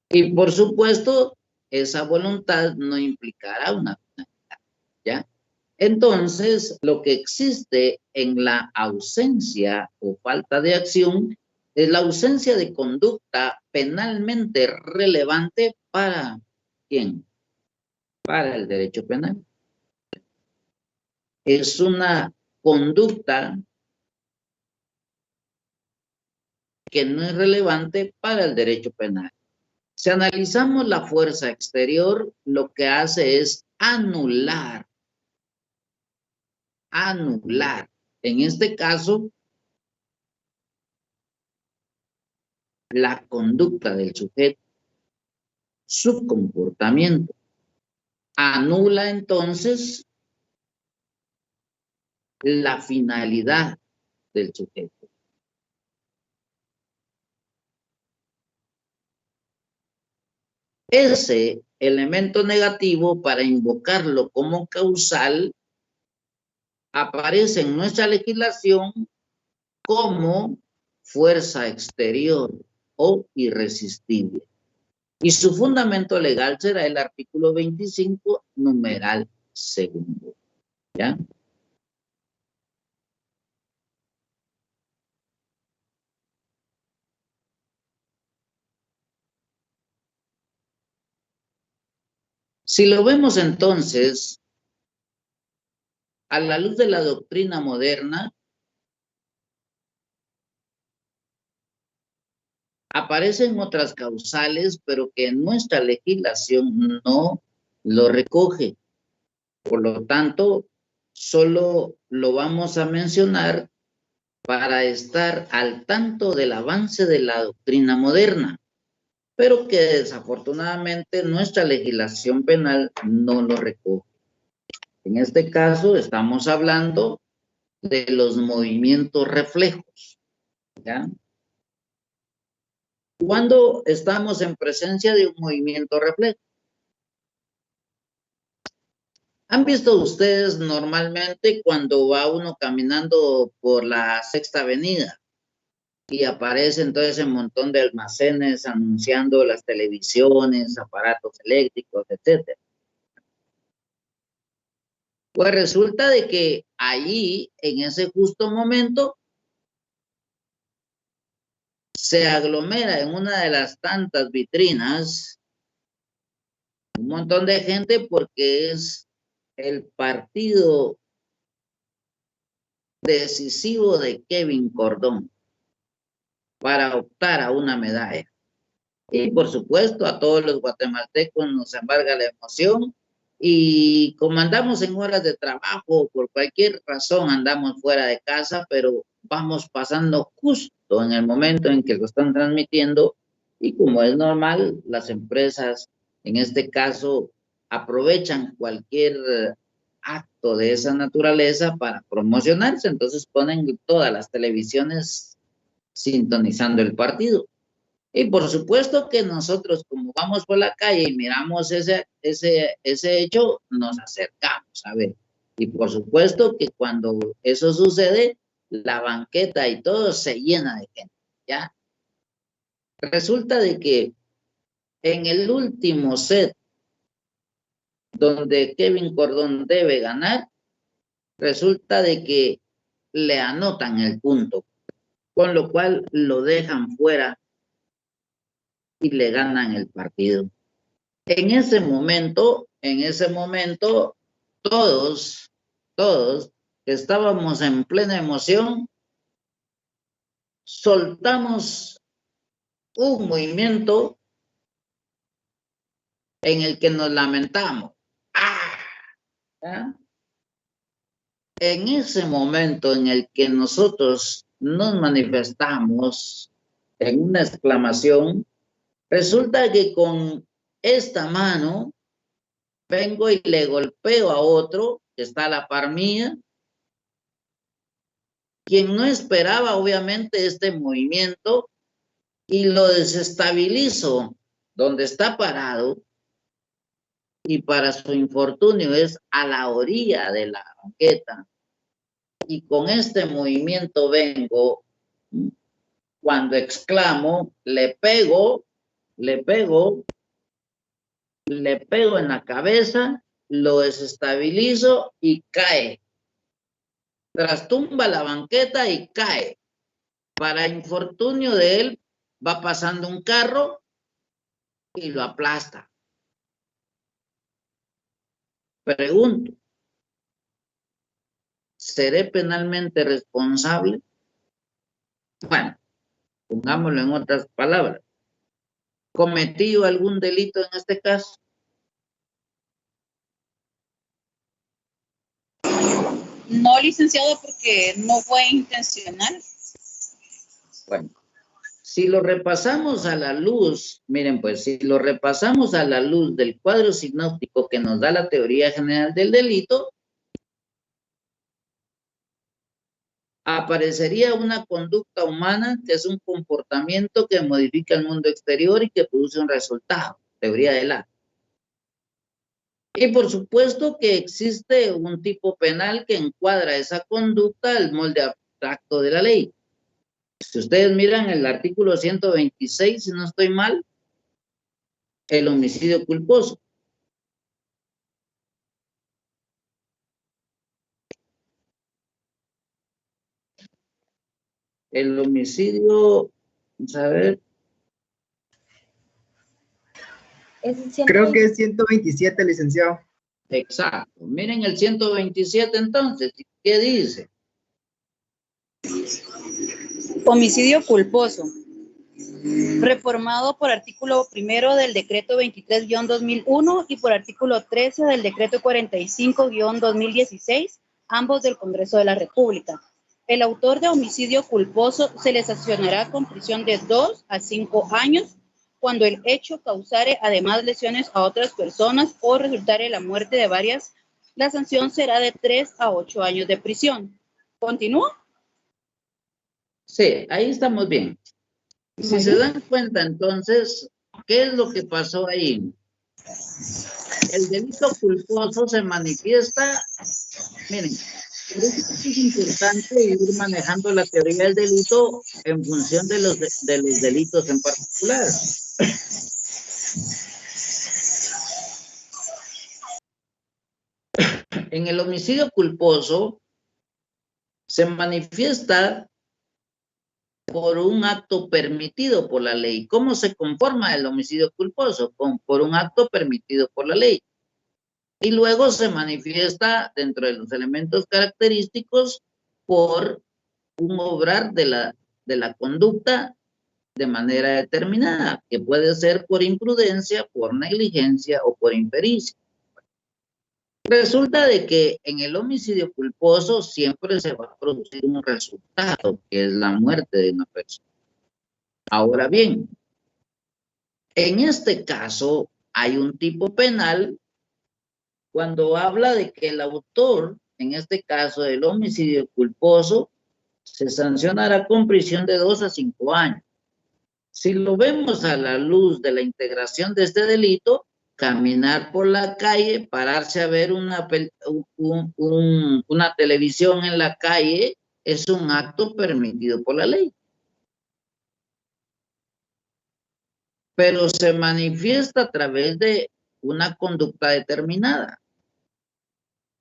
Y por supuesto, esa voluntad no implicará una finalidad, ¿ya? Entonces, lo que existe en la ausencia o falta de acción es la ausencia de conducta penalmente relevante para ¿quién? Para el derecho penal. Es una conducta que no es relevante para el derecho penal. Si analizamos la fuerza exterior, lo que hace es anular. En este caso, la conducta del sujeto, su comportamiento. Anula entonces la finalidad del sujeto. Ese elemento negativo, para invocarlo como causal, aparece en nuestra legislación como fuerza exterior o irresistible. Y su fundamento legal será el artículo 25, numeral segundo. ¿Ya? Si lo vemos entonces, a la luz de la doctrina moderna, aparecen otras causales, pero que nuestra legislación no lo recoge. Por lo tanto, solo lo vamos a mencionar para estar al tanto del avance de la doctrina moderna, pero que desafortunadamente nuestra legislación penal no lo recoge. En este caso estamos hablando de los movimientos reflejos, ¿ya? ¿Cuándo estamos en presencia de un movimiento reflejo? ¿Han visto ustedes normalmente cuando va uno caminando por la Sexta Avenida y aparece entonces un montón de almacenes anunciando las televisiones, aparatos eléctricos, etcétera? Pues resulta de que allí, en ese justo momento, se aglomera en una de las tantas vitrinas un montón de gente porque es el partido decisivo de Kevin Cordón para optar a una medalla. Y por supuesto a todos los guatemaltecos nos embarga la emoción y como andamos en horas de trabajo, por cualquier razón andamos fuera de casa, pero vamos pasando justo en el momento en que lo están transmitiendo y como es normal, las empresas en este caso aprovechan cualquier acto de esa naturaleza para promocionarse, entonces ponen todas las televisiones sintonizando el partido. Y por supuesto que nosotros como vamos por la calle y miramos ese hecho, nos acercamos a ver. Y por supuesto que cuando eso sucede, la banqueta y todo se llena de gente, ¿ya? Resulta de que en el último set donde Kevin Cordón debe ganar, resulta de que le anotan el punto, con lo cual lo dejan fuera y le ganan el partido. En ese momento, todos estábamos en plena emoción, soltamos un movimiento en el que nos lamentamos. ¿Ya? En ese momento en el que nosotros nos manifestamos en una exclamación, resulta que con esta mano vengo y le golpeo a otro que está a la par mía, quien no esperaba obviamente este movimiento, y lo desestabilizo donde está parado, y para su infortunio es a la orilla de la banqueta, y con este movimiento vengo, cuando exclamo, le pego en la cabeza, lo desestabilizo y cae. Trastumba la banqueta y cae. Para infortunio de él, va pasando un carro y lo aplasta. Pregunto, ¿seré penalmente responsable? Bueno, pongámoslo en otras palabras. ¿Cometí yo algún delito en este caso? No, licenciado, porque no fue intencional. Bueno, si lo repasamos a la luz, miren pues, si lo repasamos a la luz del cuadro sinóptico que nos da la teoría general del delito, aparecería una conducta humana que es un comportamiento que modifica el mundo exterior y que produce un resultado, teoría del acto. Y por supuesto que existe un tipo penal que encuadra esa conducta al molde abstracto de la ley. Si ustedes miran el artículo 126, si no estoy mal, el homicidio culposo. El homicidio, vamos a ver. Creo que es 127, licenciado. Exacto. Miren el 127 entonces, ¿qué dice? Homicidio culposo. Reformado por artículo 1 del decreto 23-2001 y por artículo 13 del decreto 45-2016, ambos del Congreso de la República. El autor de homicidio culposo se le sancionará con prisión de 2 a 5 años cuando el hecho causare además lesiones a otras personas o resultare la muerte de varias. La sanción será de 3 a 8 años de prisión. ¿Continúa? Sí, ahí estamos bien. Si se dan cuenta entonces, ¿qué es lo que pasó ahí? El delito culposo se manifiesta, miren, por eso es importante ir manejando la teoría del delito en función de los delitos en particular. En el homicidio culposo se manifiesta por un acto permitido por la ley. ¿Cómo se conforma el homicidio culposo? Por un acto permitido por la ley. Y luego se manifiesta dentro de los elementos característicos por un obrar de la conducta de manera determinada, que puede ser por imprudencia, por negligencia o por impericia. Resulta de que en el homicidio culposo siempre se va a producir un resultado, que es la muerte de una persona. Ahora bien, en este caso hay un tipo penal cuando habla de que el autor, en este caso del homicidio culposo, se sancionará con prisión de 2 a 5 años. Si lo vemos a la luz de la integración de este delito, caminar por la calle, pararse a ver una televisión en la calle, es un acto permitido por la ley. Pero se manifiesta a través de una conducta determinada,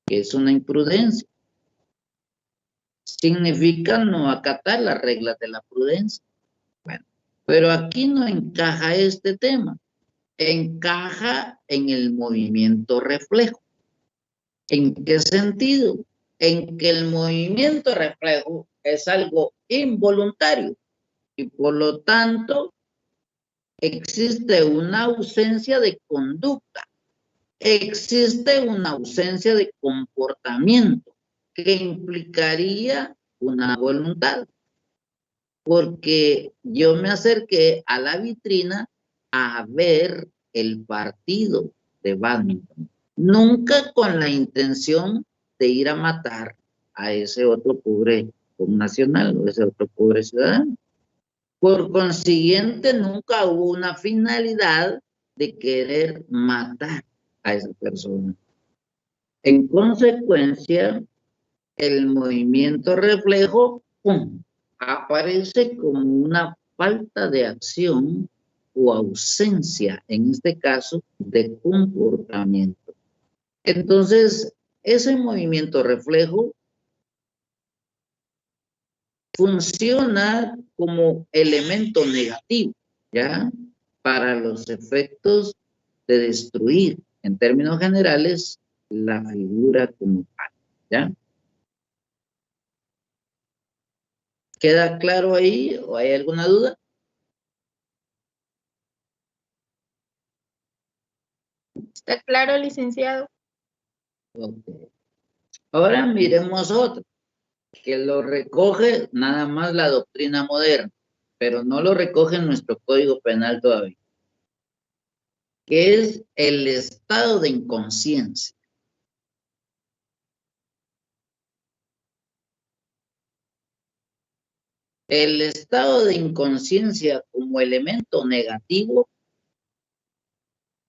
que es una imprudencia. Significa no acatar las reglas de la prudencia. Bueno, pero aquí no encaja este tema. Encaja en el movimiento reflejo. ¿En qué sentido? En que el movimiento reflejo es algo involuntario y por lo tanto existe una ausencia de conducta, existe una ausencia de comportamiento que implicaría una voluntad, porque yo me acerqué a la vitrina a ver el partido de bádminton, nunca con la intención de ir a matar a ese otro pobre nacional o ese otro pobre ciudadano. Por consiguiente, nunca hubo una finalidad de querer matar a esa persona. En consecuencia, el movimiento reflejo, ¡pum!, aparece como una falta de acción o ausencia, en este caso, de comportamiento. Entonces, ese movimiento reflejo funciona como elemento negativo, ¿ya? Para los efectos de destruir, en términos generales, la figura como tal, ¿ya? ¿Queda claro ahí o hay alguna duda? Está claro, licenciado. Okay. Ahora miremos otro, que lo recoge nada más la doctrina moderna, pero no lo recoge nuestro Código Penal todavía, que es el estado de inconsciencia. El estado de inconsciencia como elemento negativo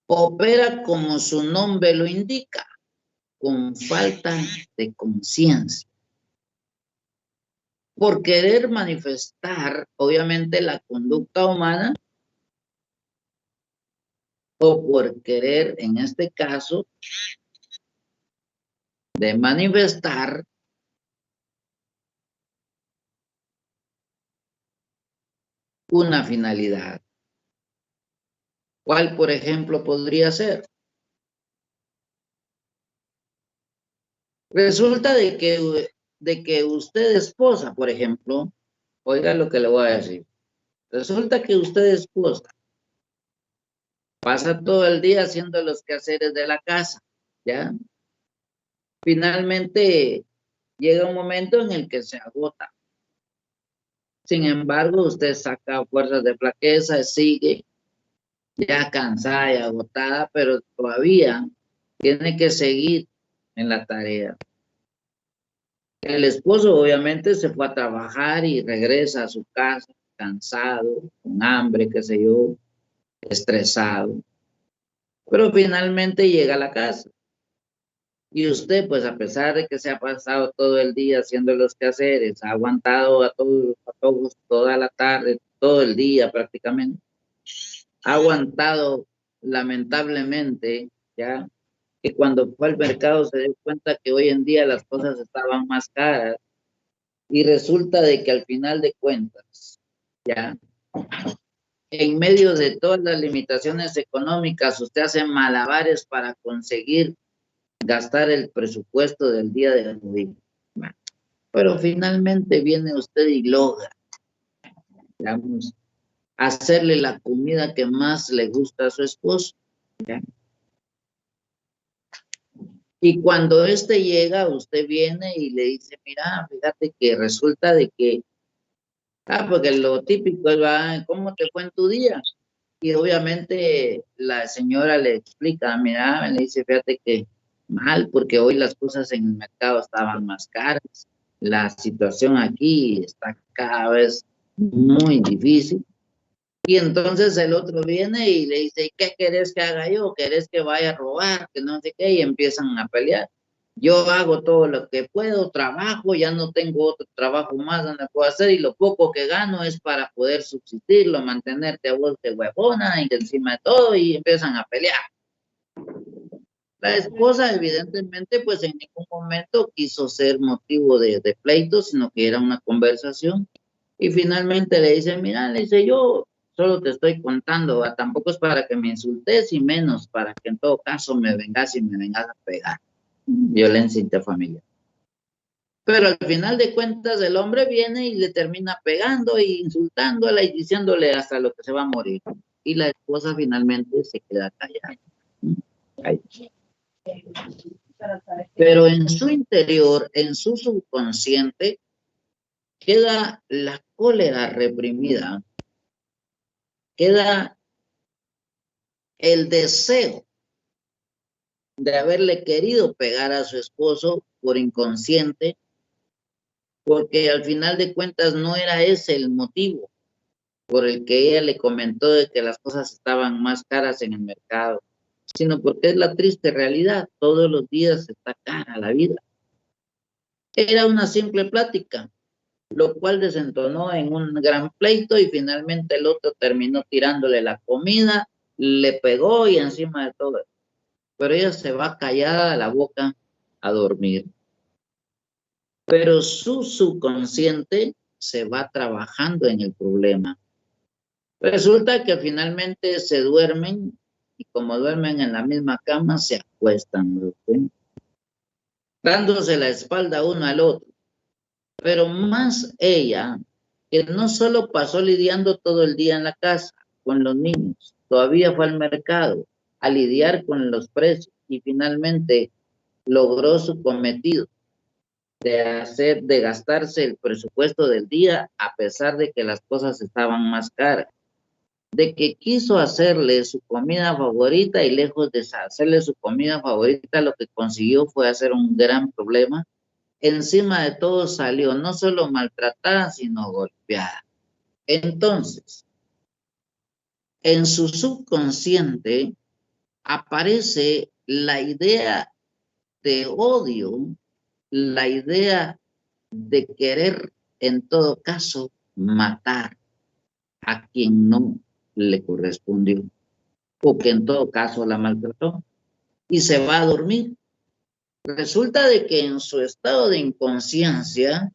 opera como su nombre lo indica, con falta de conciencia. Por querer manifestar, obviamente, la conducta humana o por querer, en este caso, de manifestar una finalidad. ¿Cuál, por ejemplo, podría ser? Resulta de que usted esposa, por ejemplo, oiga lo que le voy a decir. Resulta que usted esposa pasa todo el día haciendo los quehaceres de la casa, ¿ya? Finalmente llega un momento en el que se agota. Sin embargo, usted saca fuerzas de flaqueza, sigue ya cansada y agotada, pero todavía tiene que seguir en la tarea. El esposo obviamente se fue a trabajar y regresa a su casa cansado, con hambre, qué sé yo, estresado. Pero finalmente llega a la casa. Y usted, pues a pesar de que se ha pasado todo el día haciendo los quehaceres, ha aguantado a todos toda la tarde, todo el día prácticamente, ha aguantado lamentablemente, ya, que cuando fue al mercado se dio cuenta que hoy en día las cosas estaban más caras y resulta de que al final de cuentas, ya, en medio de todas las limitaciones económicas, usted hace malabares para conseguir gastar el presupuesto del día de hoy. Pero finalmente viene usted y logra, digamos, hacerle la comida que más le gusta a su esposo, ¿ya? Y cuando este llega, usted viene y le dice, mira, fíjate que resulta de que, porque lo típico es, ¿cómo te fue en tu día? Y obviamente la señora le explica, mira, le dice, fíjate que mal, porque hoy las cosas en el mercado estaban más caras. La situación aquí está cada vez muy difícil. Y entonces el otro viene y le dice, ¿qué querés que haga yo? ¿Querés que vaya a robar? Que no sé qué, y empiezan a pelear. Yo hago todo lo que puedo, trabajo, ya no tengo otro trabajo más donde puedo hacer y lo poco que gano es para poder subsistirlo, mantenerte a vos de huevona y encima de todo y empiezan a pelear. La esposa evidentemente pues en ningún momento quiso ser motivo de pleito, sino que era una conversación. Y finalmente le dice, mira, le dice, yo solo te estoy contando, ¿va? Tampoco es para que me insultes y menos para que en todo caso me vengas y me vengas a pegar. Violencia intrafamiliar. Pero al final de cuentas el hombre viene y le termina pegando e insultándola y diciéndole hasta lo que se va a morir. Y la esposa finalmente se queda callada. Pero en su interior, en su subconsciente, queda la cólera reprimida, queda el deseo de haberle querido pegar a su esposo por inconsciente, porque al final de cuentas no era ese el motivo por el que ella le comentó de que las cosas estaban más caras en el mercado, sino porque es la triste realidad, todos los días está cara la vida. Era una simple plática, lo cual desentonó en un gran pleito y finalmente el otro terminó tirándole la comida, le pegó y encima de todo. Pero ella se va callada a la boca a dormir. Pero su subconsciente se va trabajando en el problema. Resulta que finalmente se duermen y como duermen en la misma cama se acuestan, ¿sí? Dándose la espalda uno al otro. Pero más ella, que no solo pasó lidiando todo el día en la casa con los niños, todavía fue al mercado a lidiar con los precios y finalmente logró su cometido de gastarse el presupuesto del día a pesar de que las cosas estaban más caras, de que quiso hacerle su comida favorita y lejos de hacerle su comida favorita lo que consiguió fue hacer un gran problema. Encima de todo salió no solo maltratada sino golpeada. Entonces, en su subconsciente aparece la idea de odio, la idea de querer en todo caso matar a quien no le correspondió o que en todo caso la maltrató y se va a dormir. Resulta de que en su estado de inconsciencia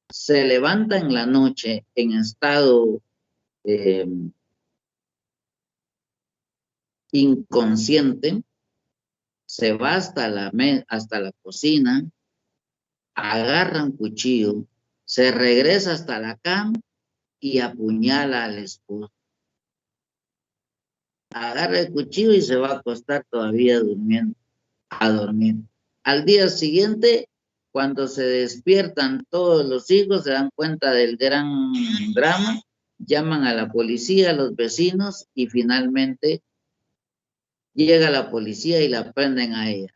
se levanta en la noche en estado inconsciente, se va hasta la cocina, agarra un cuchillo, se regresa hasta la cama y apuñala al esposo. Agarra el cuchillo y se va a acostar todavía durmiendo, a dormir. Al día siguiente, cuando se despiertan todos los hijos, se dan cuenta del gran drama, llaman a la policía, a los vecinos y finalmente llega la policía y la prenden a ella,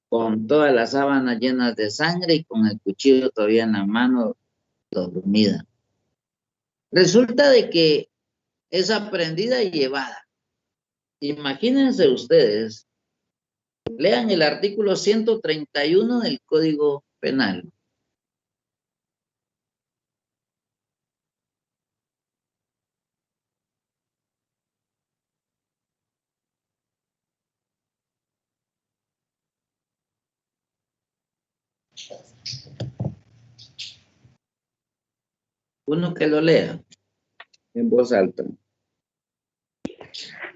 con todas las sábanas llenas de sangre y con el cuchillo todavía en la mano, dormida. Resulta de que es aprendida y llevada. Imagínense ustedes, lean el artículo 131 del Código Penal. Uno que lo lea en voz alta.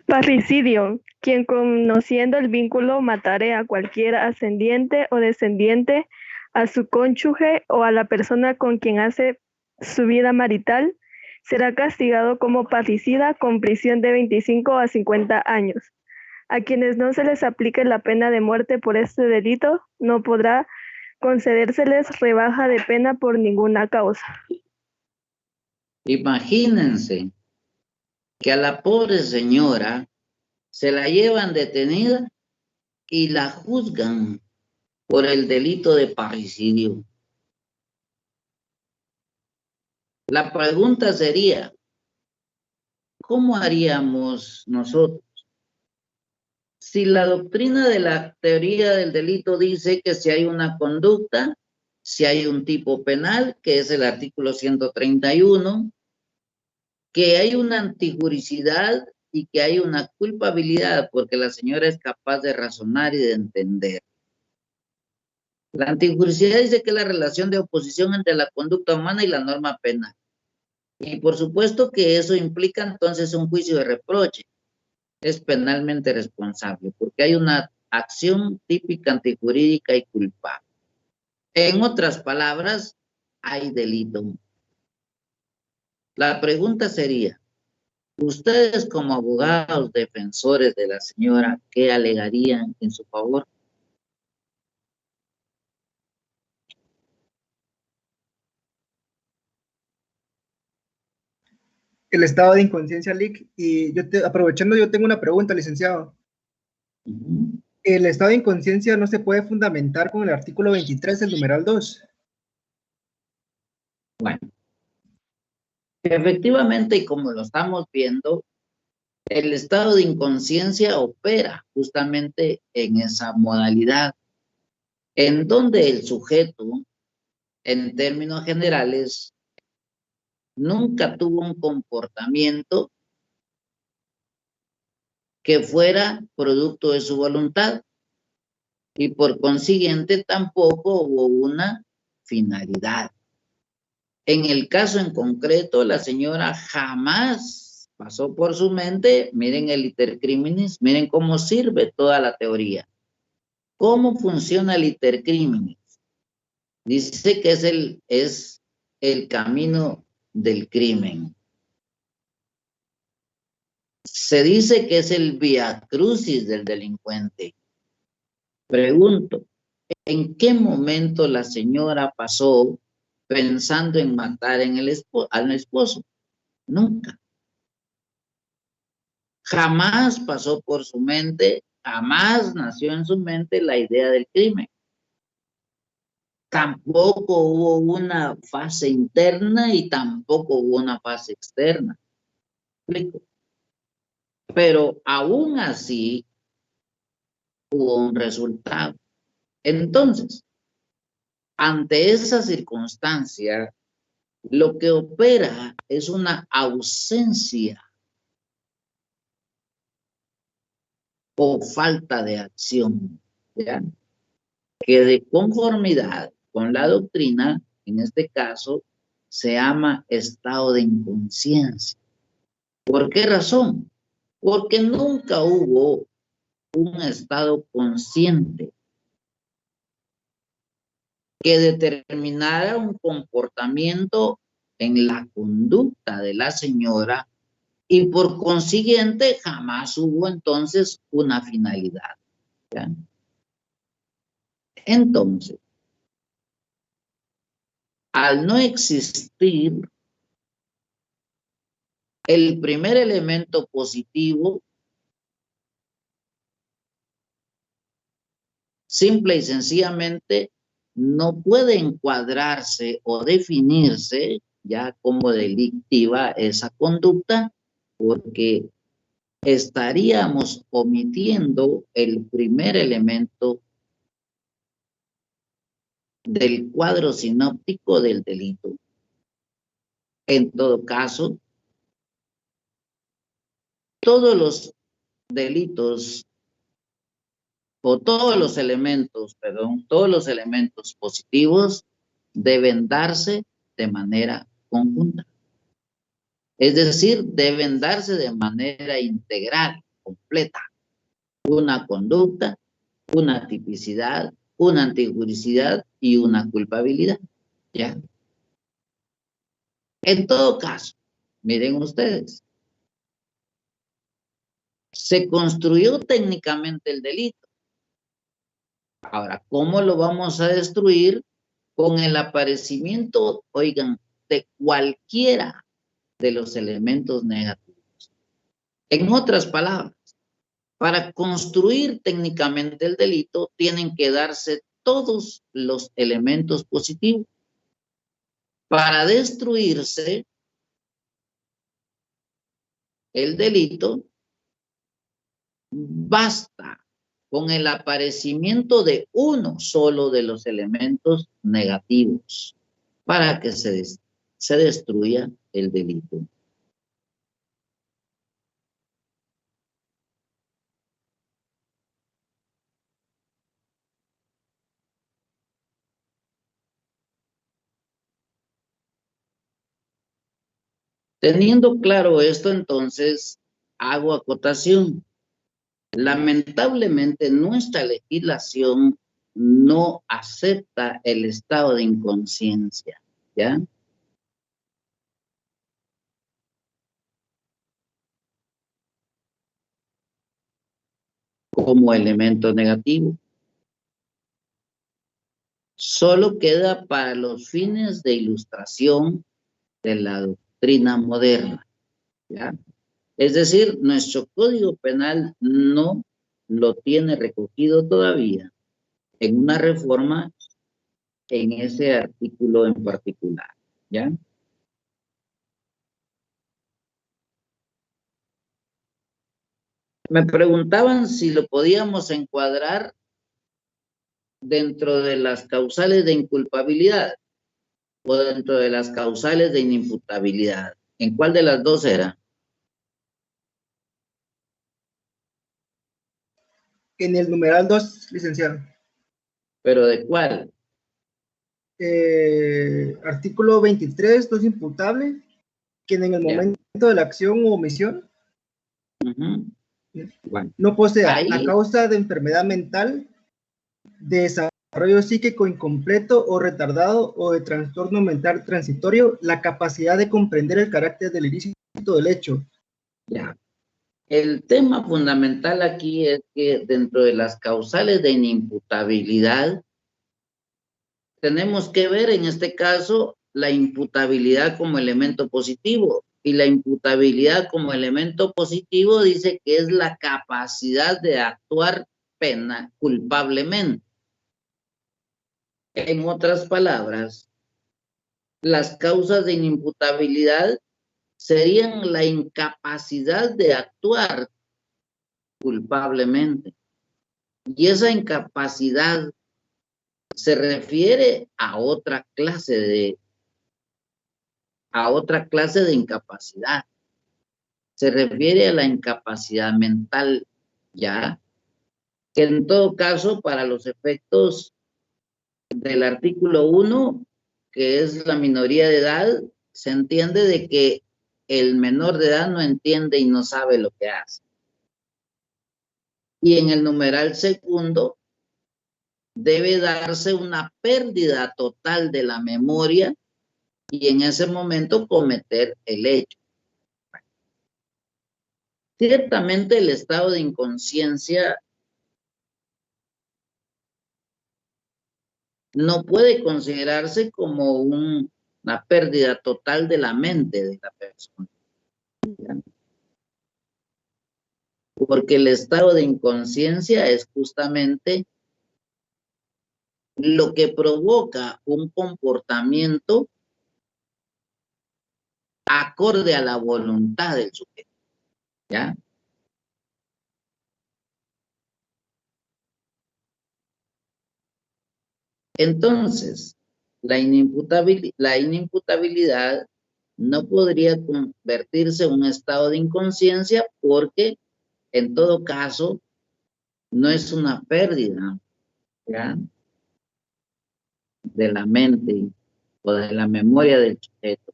Parricidio: quien conociendo el vínculo matare a cualquier ascendiente o descendiente, a su cónyuge o a la persona con quien hace su vida marital, será castigado como parricida con prisión de 25 a 50 años. A quienes no se les aplique la pena de muerte por este delito, no podrá concedérseles rebaja de pena por ninguna causa. Imagínense que a la pobre señora se la llevan detenida y la juzgan por el delito de parricidio. La pregunta sería, ¿cómo haríamos nosotros? Si la doctrina de la teoría del delito dice que si hay una conducta, si hay un tipo penal, que es el artículo 131, que hay una antijuricidad y que hay una culpabilidad porque la señora es capaz de razonar y de entender. La antijuricidad dice que es la relación de oposición entre la conducta humana y la norma penal. Y por supuesto que eso implica entonces un juicio de reproche. Es penalmente responsable porque hay una acción típica antijurídica y culpable. En otras palabras, hay delito. La pregunta sería, ustedes como abogados defensores de la señora, ¿qué alegarían en su favor? El estado de inconsciencia, Lic, y aprovechando, yo tengo una pregunta, licenciado. El estado de inconsciencia no se puede fundamentar con el artículo 23 del numeral 2. Bueno, efectivamente, y como lo estamos viendo, el estado de inconsciencia opera justamente en esa modalidad, en donde el sujeto, en términos generales, nunca tuvo un comportamiento que fuera producto de su voluntad y por consiguiente tampoco hubo una finalidad. En el caso en concreto, la señora jamás pasó por su mente, miren el iter criminis, miren cómo sirve toda la teoría. ¿Cómo funciona el iter criminis? Dice que es el camino del crimen. Se dice que es el vía crucis del delincuente. Pregunto, ¿en qué momento la señora pasó pensando en matar al esposo? Nunca. Jamás pasó por su mente, jamás nació en su mente la idea del crimen. Tampoco hubo una fase interna y tampoco hubo una fase externa. ¿Explico? Pero aún así hubo un resultado. Entonces, ante esa circunstancia, lo que opera es una ausencia o falta de acción, ¿ya? Que de conformidad con la doctrina, en este caso, se llama estado de inconsciencia. ¿Por qué razón? Porque nunca hubo un estado consciente que determinara un comportamiento en la conducta de la señora y por consiguiente jamás hubo entonces una finalidad, ¿ya? Entonces, al no existir el primer elemento positivo, simple y sencillamente no puede encuadrarse o definirse ya como delictiva esa conducta, porque estaríamos omitiendo el primer elemento del cuadro sinóptico del delito. En todo caso, todos los delitos o todos los elementos positivos deben darse de manera conjunta. Es decir, deben darse de manera integral, completa. Una conducta, una tipicidad, una antijuricidad y una culpabilidad, ¿ya? En todo caso, miren ustedes, se construyó técnicamente el delito. Ahora, ¿cómo lo vamos a destruir? Con el aparecimiento, oigan, de cualquiera de los elementos negativos. En otras palabras, para construir técnicamente el delito, tienen que darse todos los elementos positivos. Para destruirse el delito, basta con el aparecimiento de uno solo de los elementos negativos para que se destruya el delito. Teniendo claro esto, entonces, hago acotación. Lamentablemente, nuestra legislación no acepta el estado de inconsciencia, ¿ya? Como elemento negativo. Solo queda para los fines de ilustración de la doctrina moderna, ¿ya? Es decir, nuestro Código Penal no lo tiene recogido todavía en una reforma en ese artículo en particular, ¿ya? Me preguntaban si lo podíamos encuadrar dentro de las causales de inculpabilidad o dentro de las causales de inimputabilidad. ¿En cuál de las dos era? En el numeral 2, licenciado. ¿Pero de cuál? Artículo 23, no es imputable, quien en el momento de la acción u omisión bueno, no posea ahí, a causa de enfermedad mental, de desarrollo psíquico incompleto o retardado o de trastorno mental transitorio, la capacidad de comprender el carácter del ilícito del hecho. Ya. El tema fundamental aquí es que dentro de las causales de inimputabilidad tenemos que ver en este caso la imputabilidad como elemento positivo, y la imputabilidad como elemento positivo dice que es la capacidad de actuar culpablemente. En otras palabras, las causas de inimputabilidad serían la incapacidad de actuar culpablemente. Y esa incapacidad se refiere a otra clase de incapacidad. Se refiere a la incapacidad mental, ¿ya? Que en todo caso, para los efectos del artículo 1, que es la minoría de edad, se entiende de que el menor de edad no entiende y no sabe lo que hace. Y en el numeral segundo, debe darse una pérdida total de la memoria y en ese momento cometer el hecho. Ciertamente el estado de inconsciencia no puede considerarse como una pérdida total de la mente de la persona, ¿ya? Porque el estado de inconsciencia es justamente lo que provoca un comportamiento acorde a la voluntad del sujeto, ¿ya? Entonces, la inimputabilidad no podría convertirse en un estado de inconsciencia porque, en todo caso, no es una pérdida, ¿ya?, de la mente o de la memoria del sujeto.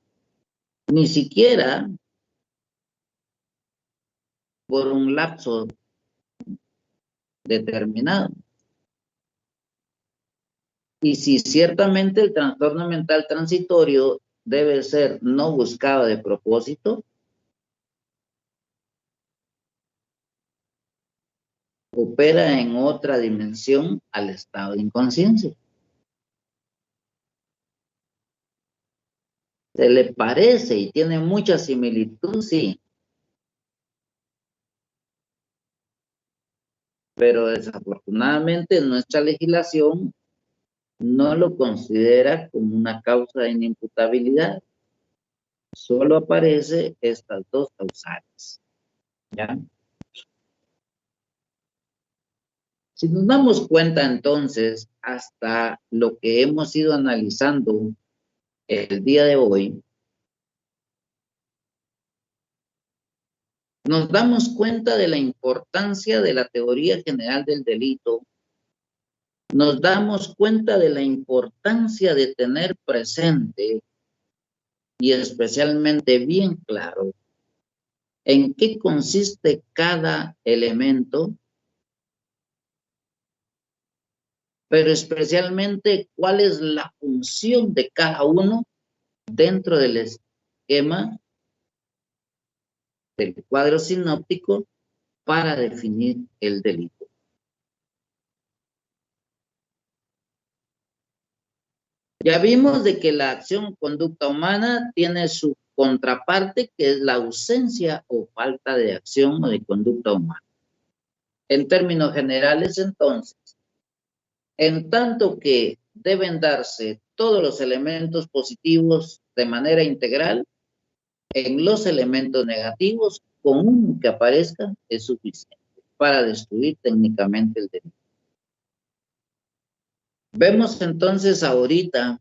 Ni siquiera por un lapso determinado. Y si ciertamente el trastorno mental transitorio debe ser no buscado de propósito, opera en otra dimensión al estado de inconsciencia. ¿Se le parece y tiene mucha similitud? Sí. Pero desafortunadamente nuestra legislación no lo considera como una causa de inimputabilidad. Solo aparece estas dos causales, ¿ya? Si nos damos cuenta entonces, hasta lo que hemos ido analizando el día de hoy, nos damos cuenta de la importancia de la teoría general del delito, nos damos cuenta de la importancia de tener presente y especialmente bien claro en qué consiste cada elemento, pero especialmente cuál es la función de cada uno dentro del esquema del cuadro sinóptico para definir el delito. Ya vimos de que la acción o conducta humana tiene su contraparte, que es la ausencia o falta de acción o de conducta humana. En términos generales, entonces, en tanto que deben darse todos los elementos positivos de manera integral, en los elementos negativos, con uno que aparezca es suficiente para destruir técnicamente el delito. Vemos entonces ahorita,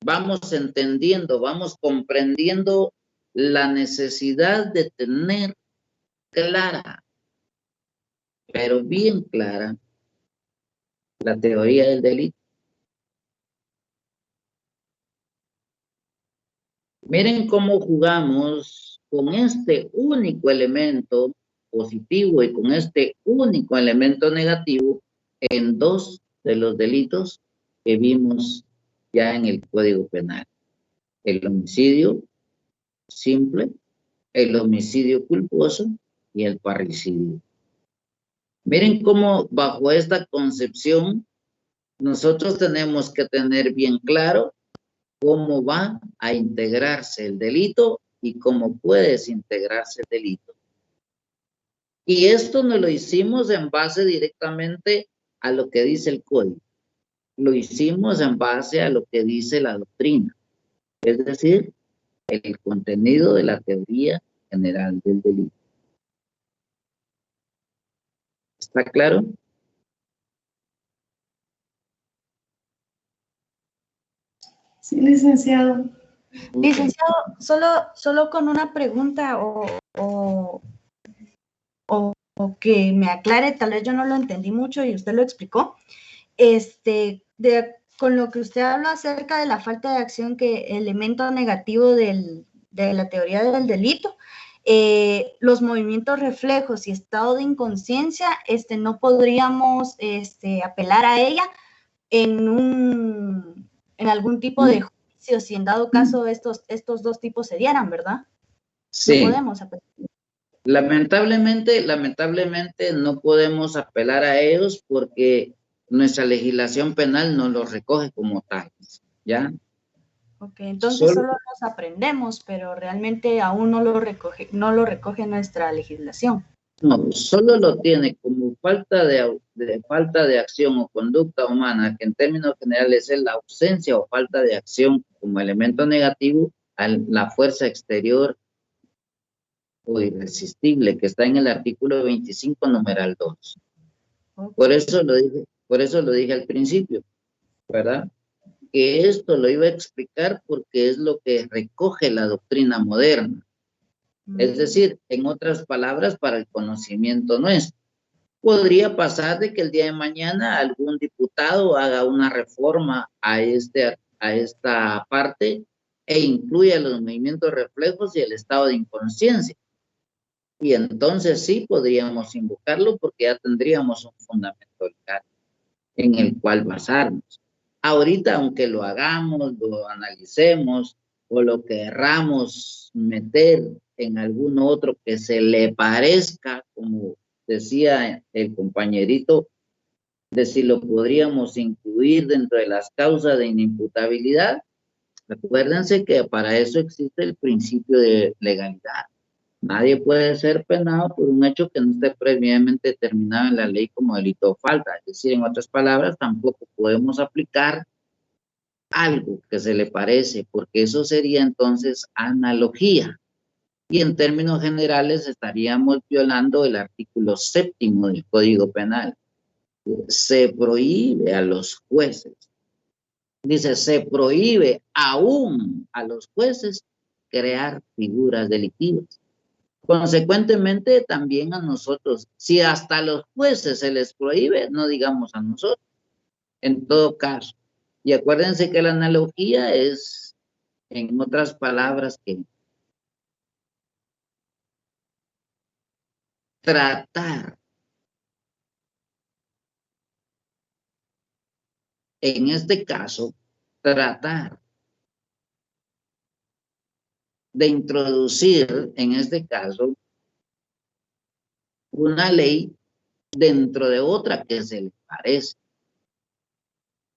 vamos entendiendo, vamos comprendiendo la necesidad de tener clara, pero bien clara, la teoría del delito. Miren cómo jugamos con este único elemento positivo y con este único elemento negativo en dos de los delitos que vimos ya en el Código Penal. El homicidio simple, el homicidio culposo y el parricidio. Miren cómo bajo esta concepción nosotros tenemos que tener bien claro cómo va a integrarse el delito y cómo puede desintegrarse el delito. Y esto no lo hicimos en base directamente a lo que dice el código. Lo hicimos en base a lo que dice la doctrina, es decir, el contenido de la teoría general del delito. ¿Está claro? Sí, licenciado. Licenciado, solo con una pregunta o que me aclare, tal vez yo no lo entendí mucho y usted lo explicó. Con lo que usted habla acerca de la falta de acción, que elemento negativo de la teoría del delito, los movimientos reflejos y estado de inconsciencia, no podríamos apelar a ella en algún tipo de juicio, si en dado caso estos dos tipos se dieran, ¿verdad? Sí. No podemos apelar. Lamentablemente no podemos apelar a ellos porque nuestra legislación penal no los recoge como tales, ¿ya? Ok, entonces solo los aprendemos, pero realmente aún no lo recoge nuestra legislación. No, solo lo tiene como falta de acción o conducta humana, que en términos generales es la ausencia o falta de acción como elemento negativo a la fuerza exterior o irresistible, que está en el artículo 25, numeral 2. Okay. Por eso lo dije al principio, ¿verdad? Que esto lo iba a explicar porque es lo que recoge la doctrina moderna. Es decir, en otras palabras, para el conocimiento nuestro. Podría pasar de que el día de mañana algún diputado haga una reforma a esta parte e incluya los movimientos reflejos y el estado de inconsciencia. Y entonces sí podríamos invocarlo porque ya tendríamos un fundamento legal en el cual basarnos. Ahorita, aunque lo hagamos, lo analicemos o lo querramos meter en algún otro que se le parezca, como decía el compañerito, de si lo podríamos incluir dentro de las causas de inimputabilidad, acuérdense que para eso existe el principio de legalidad. Nadie puede ser penado por un hecho que no esté previamente determinado en la ley como delito o falta. Es decir, en otras palabras, tampoco podemos aplicar algo que se le parece, porque eso sería entonces analogía. Y en términos generales estaríamos violando el artículo 7º del Código Penal. Se prohíbe a los jueces. Dice, se prohíbe aún a los jueces crear figuras delictivas. Consecuentemente, también a nosotros. Si hasta a los jueces se les prohíbe, no digamos a nosotros. En todo caso. Y acuérdense que la analogía es En otras palabras, que tratar. En este caso, tratar de introducir, en este caso, una ley dentro de otra que se le parece.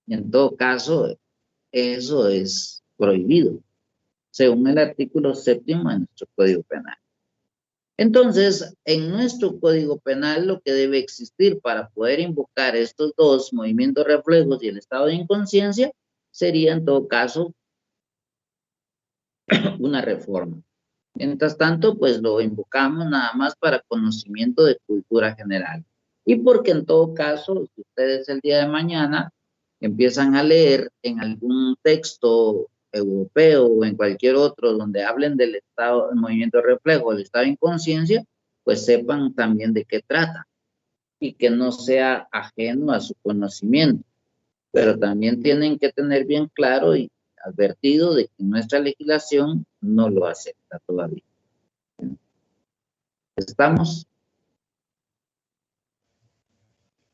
En todo caso, eso es prohibido, según el artículo 7º de nuestro Código Penal. Entonces, en nuestro Código Penal, lo que debe existir para poder invocar estos dos movimientos reflejos y el estado de inconsciencia sería, en todo caso, una reforma. Mientras tanto, pues lo invocamos nada más para conocimiento de cultura general. Y porque en todo caso, si ustedes el día de mañana empiezan a leer en algún texto europeo o en cualquier otro donde hablen del estado, del movimiento reflejo, del estado de inconsciencia, pues sepan también de qué trata y que no sea ajeno a su conocimiento. Pero también tienen que tener bien claro y advertido de que nuestra legislación no lo acepta todavía. ¿Estamos?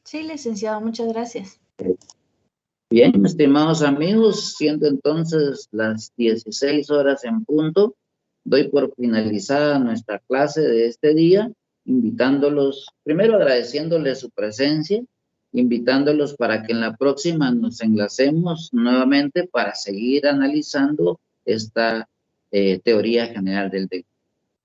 Sí, licenciado, muchas gracias. Bien, estimados amigos, siendo entonces las 16 horas en punto, doy por finalizada nuestra clase de este día, invitándolos, primero agradeciéndoles su presencia, invitándolos para que en la próxima nos enlacemos nuevamente para seguir analizando esta teoría general del delito.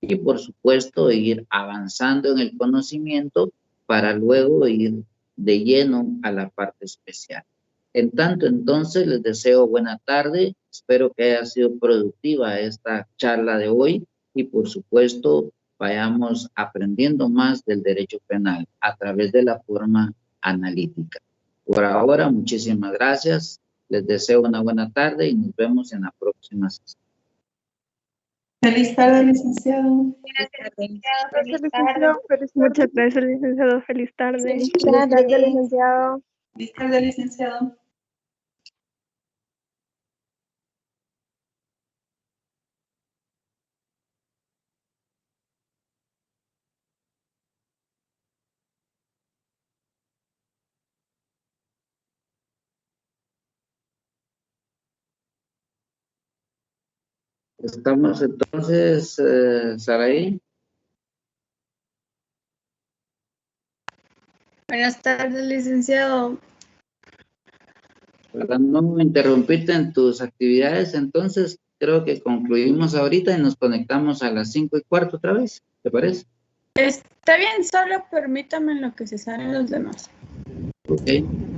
Y por supuesto ir avanzando en el conocimiento para luego ir de lleno a la parte especial. En tanto, entonces, les deseo buena tarde. Espero que haya sido productiva esta charla de hoy y, por supuesto, vayamos aprendiendo más del derecho penal a través de la forma analítica. Por ahora, muchísimas gracias. Les deseo una buena tarde y nos vemos en la próxima sesión. Feliz tarde, licenciado. Gracias, licenciado. Muchas gracias, licenciado. Feliz tarde. Feliz Feliz tarde. tarde, licenciado. Feliz tarde, licenciado. Estamos entonces, Saraí. Buenas tardes, licenciado. Para no interrumpirte en tus actividades, entonces creo que concluimos ahorita y nos conectamos a las 5:15 otra vez, ¿te parece? Está bien, solo permítame en lo que se salen los demás. Ok.